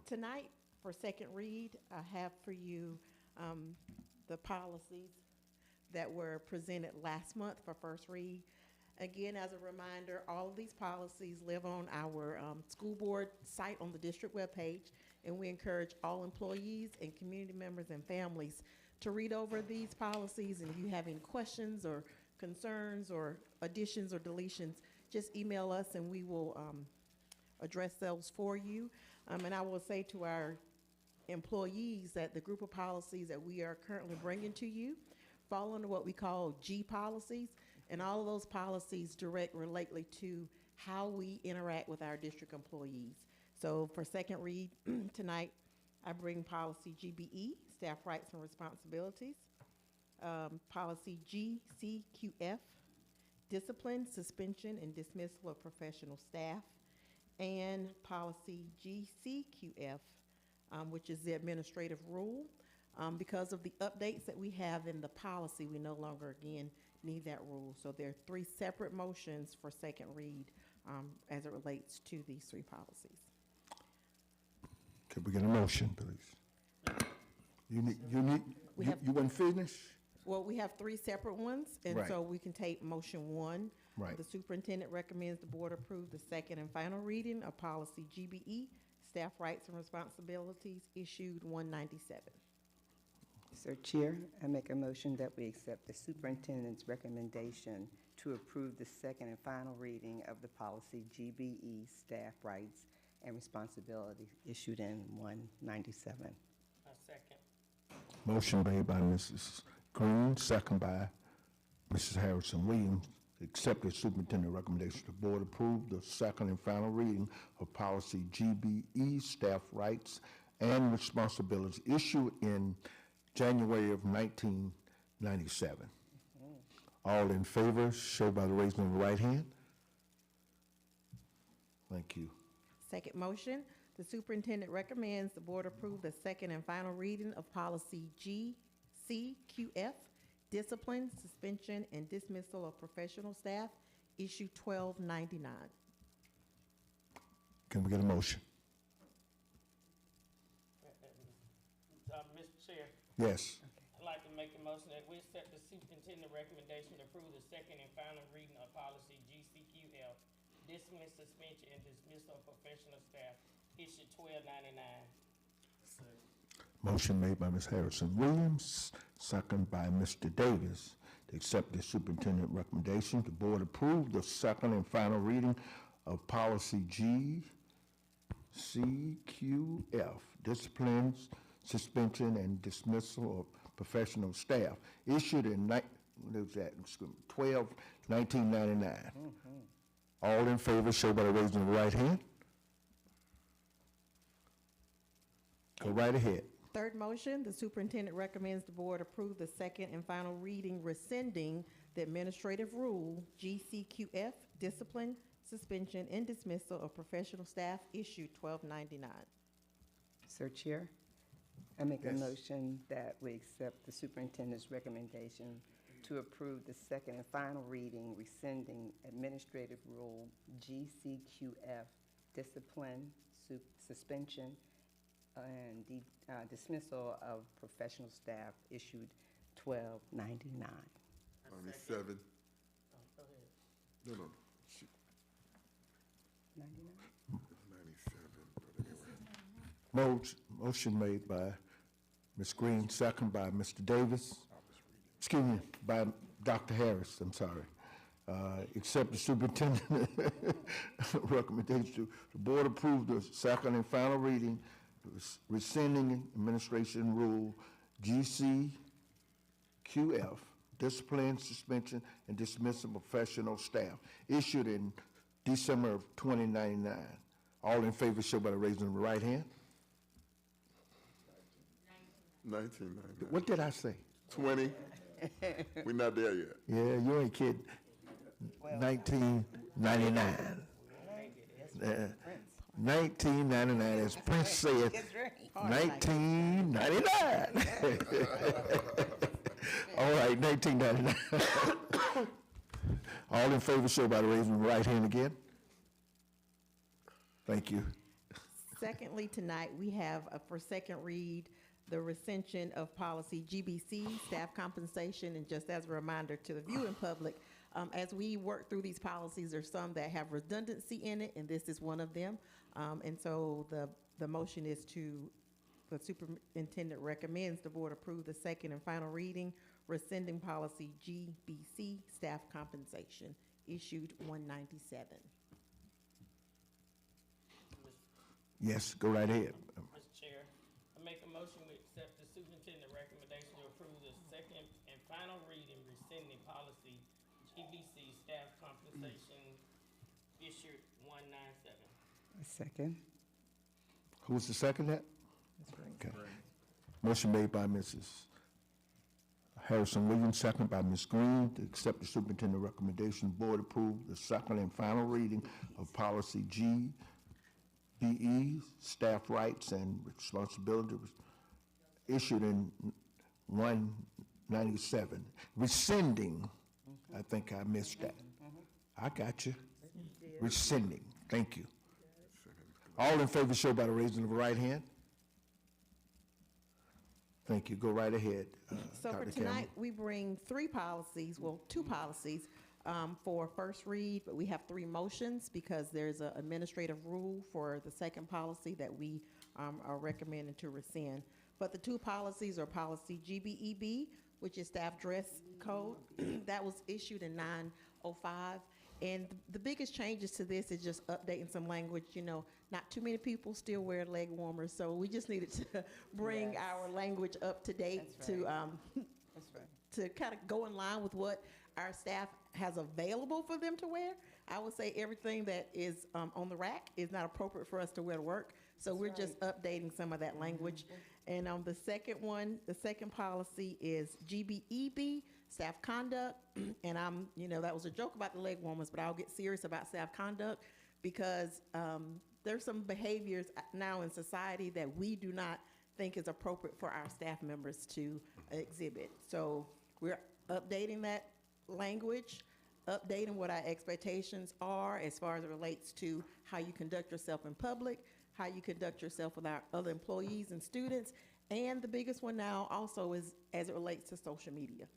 Tonight, for second read, I have for you the policies that were presented last month for first read. Again, as a reminder, all of these policies live on our school board site on the district webpage, and we encourage all employees and community members and families to read over these policies. And if you have any questions or concerns or additions or deletions, just email us and we will address those for you. And I will say to our employees that the group of policies that we are currently bringing to you fall under what we call G policies, and all of those policies relate to how we interact with our district employees. So for second read tonight, I bring policy GBE, staff rights and responsibilities, policy GCQF, discipline, suspension, and dismissal of professional staff, and policy GCQF, which is the administrative rule. Because of the updates that we have in the policy, we no longer, again, need that rule. So there are three separate motions for second read as it relates to these three policies. Can we get a motion, please? You weren't finished? Well, we have three separate ones, and Right. so we can take motion one. Right. The superintendent recommends the board approve the second and final reading of policy GBE, staff rights and responsibilities, issued 197. Sir Chair, I make a motion that we accept the superintendent's recommendation to approve the second and final reading of the policy GBE, staff rights and responsibilities, issued in 197. A second. Motion made by Mrs. Green, second by Mrs. Harrison Williams. Accept the superintendent recommendation. The board approve the second and final reading of policy GBE, staff rights and responsibilities, issued in January of 1997. All in favor, show by the raising of the right hand. Thank you. Second motion, the superintendent recommends the board approve the second and final reading of policy GCQF, discipline, suspension, and dismissal of professional staff, issue 1299. Can we get a motion? Mr. Chair, Yes. I'd like to make a motion that we accept the superintendent recommendation to approve the second and final reading of policy GCQF, dismiss, suspension, and dismissal of professional staff, issue 1299. Motion made by Ms. Harrison Williams, second by Mr. Davis. To accept the superintendent recommendation, the board approved the second and final reading of policy GCQF, disciplines, suspension, and dismissal of professional staff, issued in 12/1999. All in favor, show by the raising of the right hand. Go right ahead. Third motion, the superintendent recommends the board approve the second and final reading rescinding the administrative rule GCQF, discipline, suspension, and dismissal of professional staff, issued 12/99. Sir Chair, I make a Yes. motion that we accept the superintendent's recommendation to approve the second and final reading rescinding administrative rule GCQF, discipline, suspension, and dismissal of professional staff, issued 12/99. 97. Oh, go ahead. No. Shoot, 99? 97, but anyway. Motion made by Ms. Green, second by Mr. Davis. Excuse me, by Dr. Harris, I'm sorry. Accept the superintendent recommendation. The board approved the second and final reading, rescinding administration rule GCQF, discipline, suspension, and dismissal of professional staff, issued in December of 2099. All in favor, show by the raising of the right hand. 1999. What did I say? 20. We're not there yet. Yeah, you ain't kidding. 1999. 1999, as Prince said, 1999. All right, 1999. All in favor, show by the raising of the right hand again. Thank you. Secondly, tonight, we have for second read, the rescission of policy GBC, staff compensation, and just as a reminder to the viewing public, as we work through these policies, there's some that have redundancy in it, and this is one of them. And so the motion is the superintendent recommends the board approve the second and final reading, rescinding policy GBC, staff compensation, issued 197. Yes, go right ahead. Mr. Chair, I make a motion we accept the superintendent recommendation to approve the second and final reading rescinding policy GBC staff compensation, issued 197. A second. Who's the second that? Okay. Motion made by Mrs. Harrison Williams, second by Ms. Green, to accept the superintendent recommendation. Board approved the second and final reading of policy GBE, staff rights and responsibilities, issued in 197. Rescinding, I think I missed that. I got you. Rescinding, thank you. All in favor, show by the raising of the right hand. Thank you. Go right ahead, So Dr. for Campbell. tonight, we bring three policies, well, two policies for first read, but we have three motions because there's an administrative rule for the second policy that we are recommending to rescind. But the two policies are policy GBEB, which is staff dress code. That was issued in 905. And the biggest changes to this is just updating some language. You know, not too many people still wear leg warmers, so we just needed to bring our language up to date. That's to right. That's right. to kind of go in line with what our staff has available for them to wear. I would say everything that is on the rack is not appropriate for us to wear to work. So we're just updating some of that language. And the second one, the second policy is GBEB, staff conduct. And that was a joke about the leg warmers, but I'll get serious about staff conduct because there's some behaviors now in society that we do not think is appropriate for our staff members to exhibit. So we're updating that language, updating what our expectations are as far as it relates to how you conduct yourself in public, how you conduct yourself with our other employees and students, and the biggest one now also is as it relates to social media,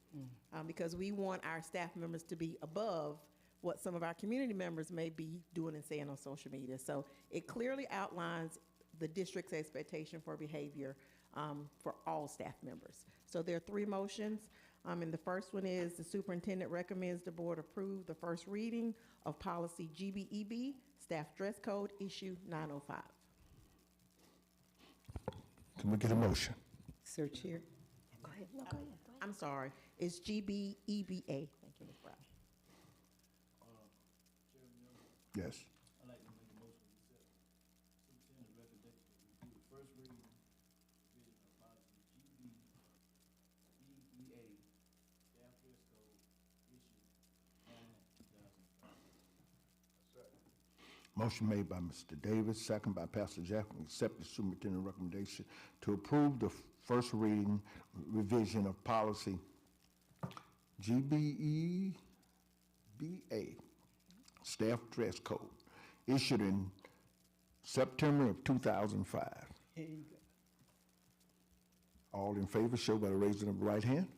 because we want our staff members to be above what some of our community members may be doing and saying on social media. So it clearly outlines the district's expectation for behavior for all staff members. So there are 3 motions. And the first one is the superintendent recommends the board approve the first reading of policy GBEB, staff dress code, issue 905. Can we get a motion? Sir Chair. Go ahead. No, go ahead. I'm sorry, it's GBEBA. Thank you, Ms. Brown. Yes. I'd like to make a motion to accept superintendent's recommendation to review the first reading revision of policy GBEBA, staff dress code, issue 9/2005. Motion made by Mr. Davis, second by Pastor Jackson, accept the superintendent's recommendation to approve the first reading revision of policy GBEBA, staff dress code, issued in September of 2005. Here you go. All in favor, show by the raising of the right hand.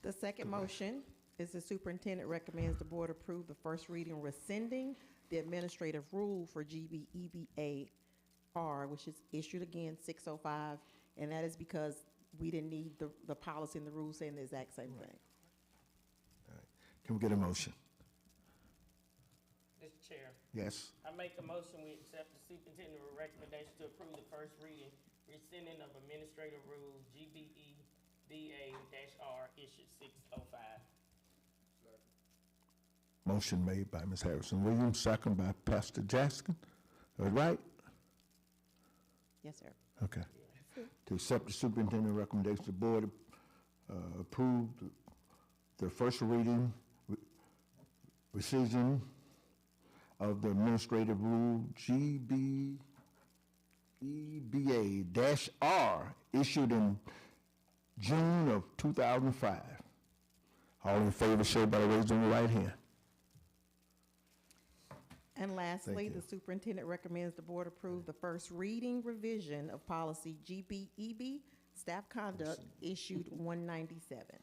The second motion is the superintendent recommends the board approve the first reading rescinding the administrative rule for GBEBA-R, which is issued again 605, and that is because we didn't need the policy and the rules saying the exact same thing. Can we get a motion? Mr. Chair, Yes. I make a motion we accept the superintendent's recommendation to approve the first reading, rescinding of administrative rule GBEBA-R, issued 605. Motion made by Ms. Harrison Williams, second by Pastor Jackson. All right? Yes, sir. Okay. To accept the superintendent's recommendation, the board approved the first reading rescission of the administrative rule GBEBA-R issued in June of 2005. All in favor, show by the raising of the right hand. And lastly, Thank you. the superintendent recommends the board approve the first reading revision of policy GBEB, staff conduct, issued 197.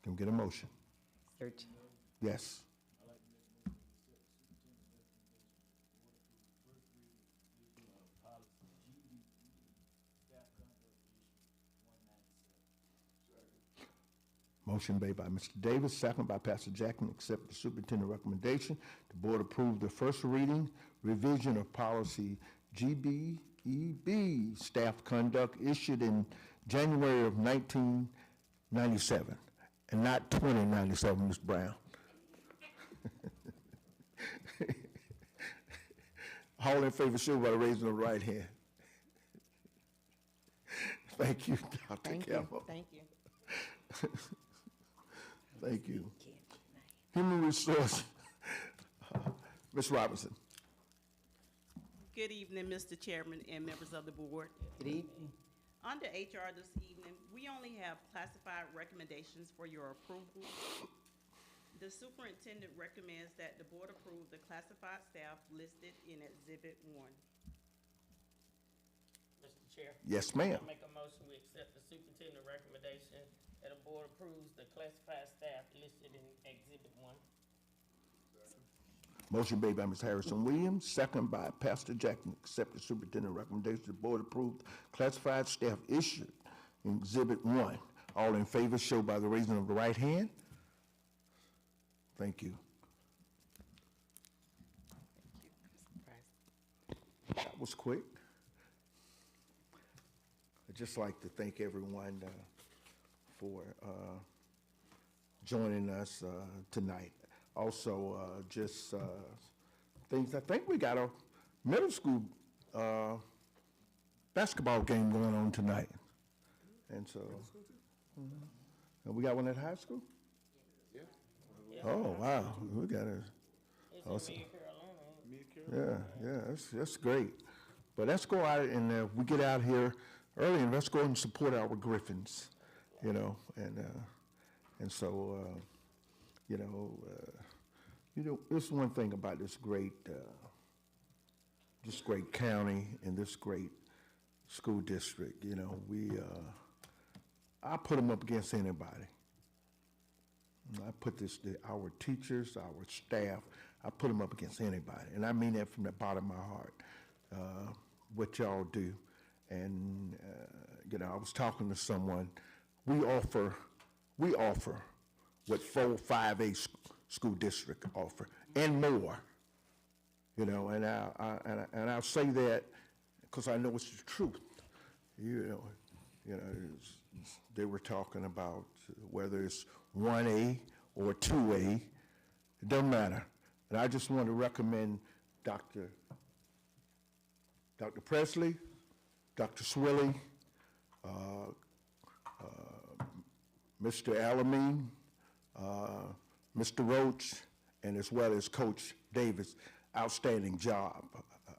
Can we get a motion? Search. Yes. I'd like to make a motion to accept the superintendent's recommendation to board approve the first reading revision of policy GBEB, staff conduct, issue 197. Motion made by Mr. Davis, second by Pastor Jackson, accept the superintendent's recommendation. The board approve the first reading revision of policy GBEB, staff conduct, issued in January of 1997, and not 2097, Ms. Brown. All in favor, show by the raising of the right hand. Thank you, Dr. Thank Campbell. you. Thank you. Thank you. Human Resource, Ms. Robinson. Good evening, Mr. Chairman and members of the board. Good evening. Under HR this evening, we only have classified recommendations for your approval. The superintendent recommends that the board approve the classified staff listed in Exhibit 1. Mr. Chair? Yes, ma'am. I make a motion we accept the superintendent's recommendation that the board approves the classified staff listed in Exhibit 1. Motion made by Ms. Harrison Williams, second by Pastor Jackson, accept the superintendent's recommendation. The board approved classified staff issued in Exhibit 1. All in favor, show by the raising of the right hand. Thank you. That was quick. I'd just like to thank everyone for joining us tonight. Also, just things, I think we got a middle school basketball game going on tonight. And so, and we got one at high school? Oh, wow, we got a, awesome. Yeah, that's great. But let's go out and we get out here early and let's go and support our Griffins, you know, and so, you know, this one thing about this great county and this great school district, you know, I put them up against anybody, I put our teachers, our staff, I put them up against anybody, and I mean that from the bottom of my heart. What y'all do, and I was talking to someone. We offer what 4, 5A school district offer, and more. And I'll say that because I know it's the truth. They were talking about whether it's 1A or 2A, it doesn't matter. And I just want to recommend Dr. Presley, Dr. Swilly, Mr. Alameen, Mr. Roach, and as well as Coach Davis. Outstanding job.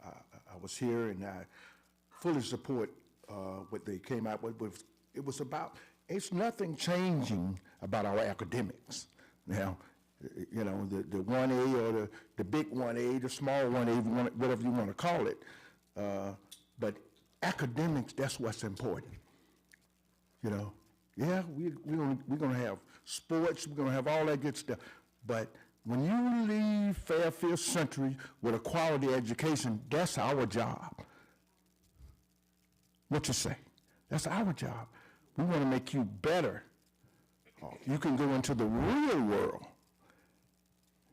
I was here and I fully support what they came out with. It was about, it's nothing changing about our academics. Now, the 1A or the big 1A, the small 1A, whatever you want to call it. But academics, that's what's important. Yeah, we're going to have sports, we're going to have all that good stuff. But when you leave Fairfield Century with a quality education, that's our job. What you say? That's our job. We want to make you better. You can go into the real world,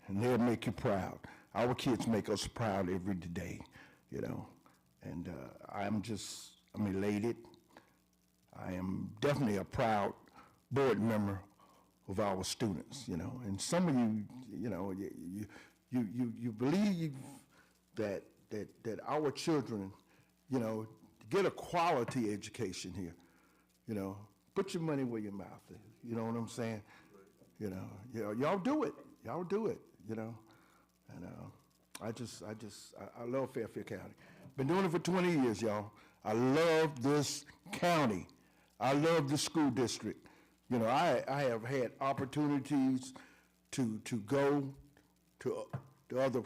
and they'll make you proud. Our kids make us proud every day, And I'm elated. I am definitely a proud board member of our students, And some of you believe that our children, get a quality education here, Put your money where your mouth is. You know what I'm saying? Y'all do it. Y'all do it. And I love Fairfield County. Been doing it for 20 years, y'all. I love this county. I love the school district. I have had opportunities to go to other,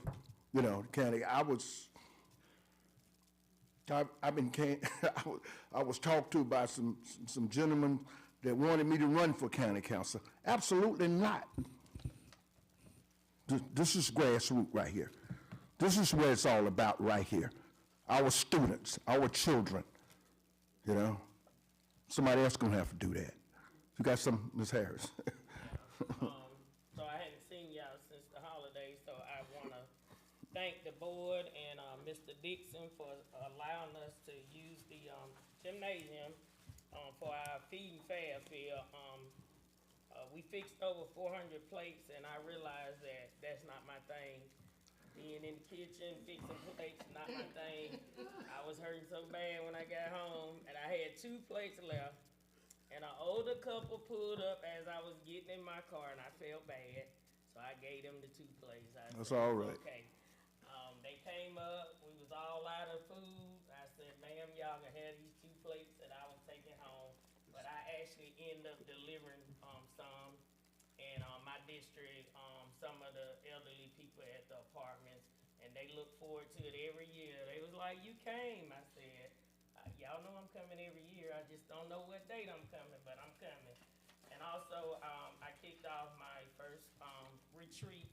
county. I was talked to by some gentlemen that wanted me to run for county council. Absolutely not. This is grassroots right here. This is where it's all about right here. Our students, our children, Somebody else gonna have to do that. You got some, Ms. Harris? So I hadn't seen y'all since the holidays, so I want to thank the board and Mr. Dixon for allowing us to use the gymnasium for our Feeding Fairfield. We fixed over 400 plates, and I realized that that's not my thing. Being in the kitchen, fixing plates, not my thing. I was hurting so bad when I got home, and I had 2 plates left. And an older couple pulled up as I was getting in my car, and I felt bad. So I gave them the 2 plates. That's all right. Okay. They came up. We was all out of food. I said, ma'am, y'all can have these 2 plates that I was taking home. But I actually ended up delivering some. And my district, some of the elderly people at the apartments, and they look forward to it every year. They was like, you came. I said, y'all know I'm coming every year. I just don't know what date I'm coming, but I'm coming. And also, I kicked off my first retreat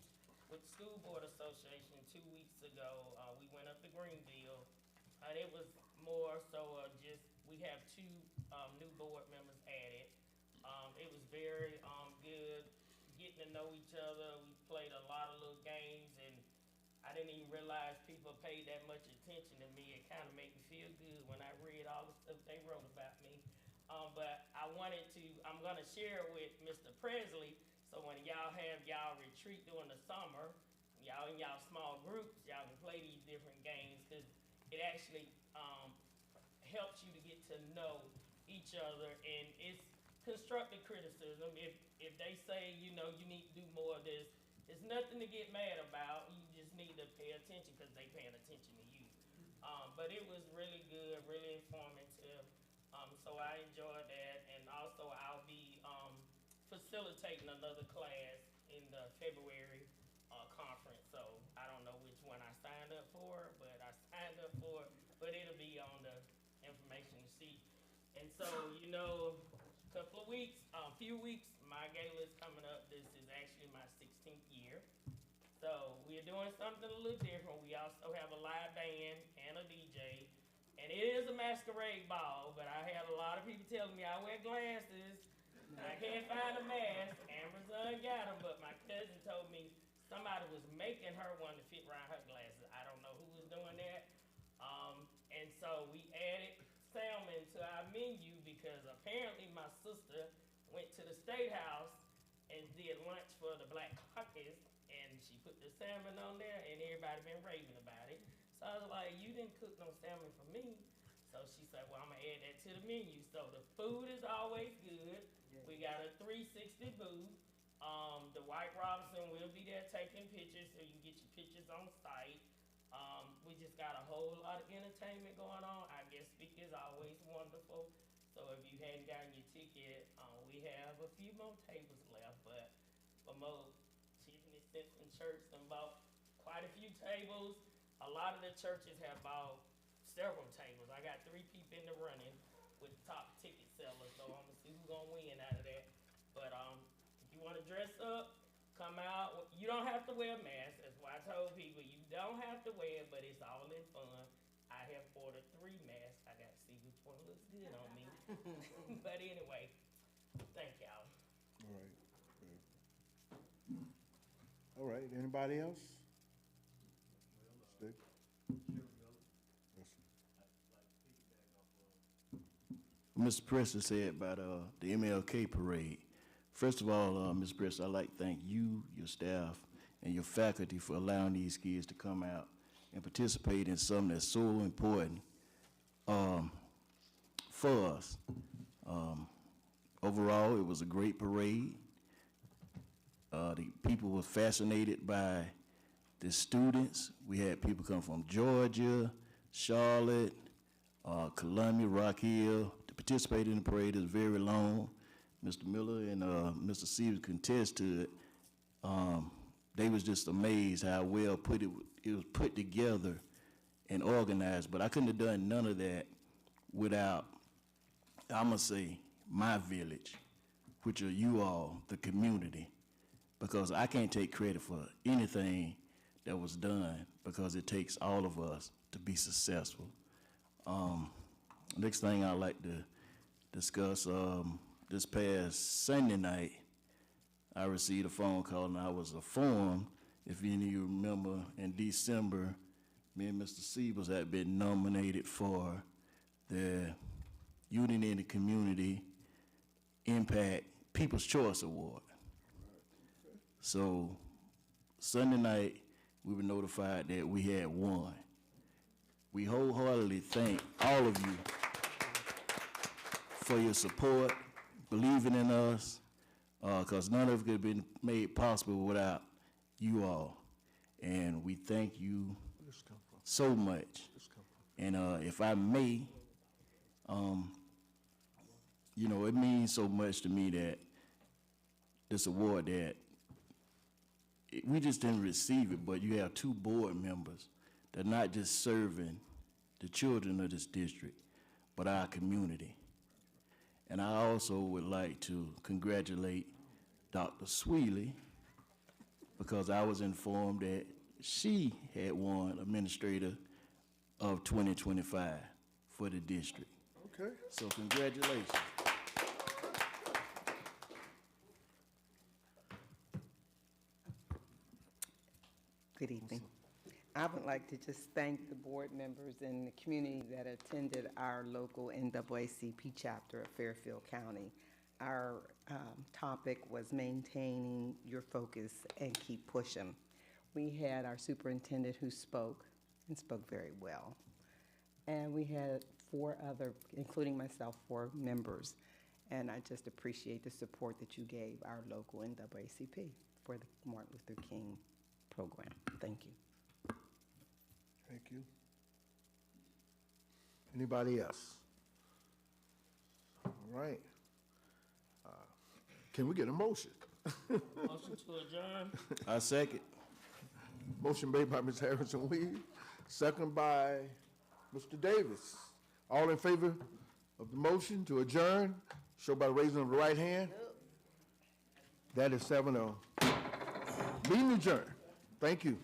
with the School Board Association 2 weeks ago. We went up to Greenville. It was more so just, we have 2 new board members added. It was very good getting to know each other. We played a lot of little games, and I didn't even realize people paid that much attention to me. It kind of made me feel good when I read all the stuff they wrote about me. But I'm going to share it with Mr. Presley, so when y'all have y'all retreat during the summer, y'all in y'all small groups, y'all can play these different games, because it actually helps you to get to know each other, and it's constructive criticism. If they say, you need to do more of this, it's nothing to get mad about. You just need to pay attention because they paying attention to you. But it was really good, really informative. So I enjoyed that, and also I'll be facilitating another class in the February conference. So I don't know which one I signed up for, but I signed up for it. But it'll be on the information sheet. And so, a few weeks, my gala is coming up. This is So we're doing something a little different. We also have a live band and a DJ. And it is a masquerade ball, but I had a lot of people telling me I wear glasses. I can't find a mask. Amazon got them, but my cousin told me somebody was making her one to fit around her glasses. I don't know who was doing that. And so we added salmon to our menu because apparently my sister went to the State House and did lunch for the Black Caucus, and she put the salmon on there, and everybody been raving about it. So I was like, you didn't cook no salmon for me. So she said, well, I'm gonna add that to the menu. So the food is always good. We got a 360 booth. The White Robinson will be there taking pictures, so you can get your pictures on site. We just got a whole lot of entertainment going on. Our guest speaker is always wonderful. So if you hadn't gotten your ticket, we have a few more tables left, but Tiffany Simpson Church and bought quite a few tables. A lot of the churches have bought several tables. I got 3 people in the running with the top ticket sellers, so I'm gonna see who's gonna win out of that. But if you wanna dress up, come out. You don't have to wear a mask. That's why I told people you don't have to wear it, but it's all in fun. I have ordered 3 masks. I gotta see which one looks good on me. But anyway, thank y'all. All right. All right, anybody else? Stick. Mr. Preston said about the MLK parade. First of all, Mr. Preston, I'd like to thank you, your staff, and your faculty for allowing these kids to come out and participate in something that's so important for us. Overall, it was a great parade. The people were fascinated by the students. We had people come from Georgia, Charlotte, Columbia, Rock Hill to participate in the parade. It was very long. Mr. Miller and Mr. Stevens contest to it. They was just amazed how well it was put together and organized. But I couldn't have done none of that without, I'm gonna say, my village, which are you all, the community, because I can't take credit for anything that was done because it takes all of us to be successful. Next thing I'd like to discuss, this past Sunday night, I received a phone call and I was informed, if any of you remember, in December, me and Mr. Siebels had been nominated for the Unity in the Community Impact People's Choice Award. So Sunday night, we were notified that we had won. We wholeheartedly thank all of you for your support, believing in us, because none of it could have been made possible without you all. And we thank you so much. And if I may, you know, it means so much to me that this award that we just didn't receive it, but you have 2 board members that are not just serving the children of this district, but our community. And I also would like to congratulate Dr. Sweely, because I was informed that she had won Administrator of 2025 for the district. Okay. So congratulations. Good evening. I would like to just thank the board members and the community that attended our local NAACP chapter of Fairfield County. Our topic was maintaining your focus and keep pushing. We had our superintendent who spoke and spoke very well. And we had 4 other, including myself, 4 members. And I just appreciate the support that you gave our local NAACP for the Martin Luther King program. Thank you. Thank you. Anybody else? All right. Can we get a motion? Motion to adjourn. I second. Motion made by Ms. Harrison Weed, second by Mr. Davis. All in favor of the motion to adjourn, show by raising of the right hand. That is 7-0. Meeting adjourned. Thank you.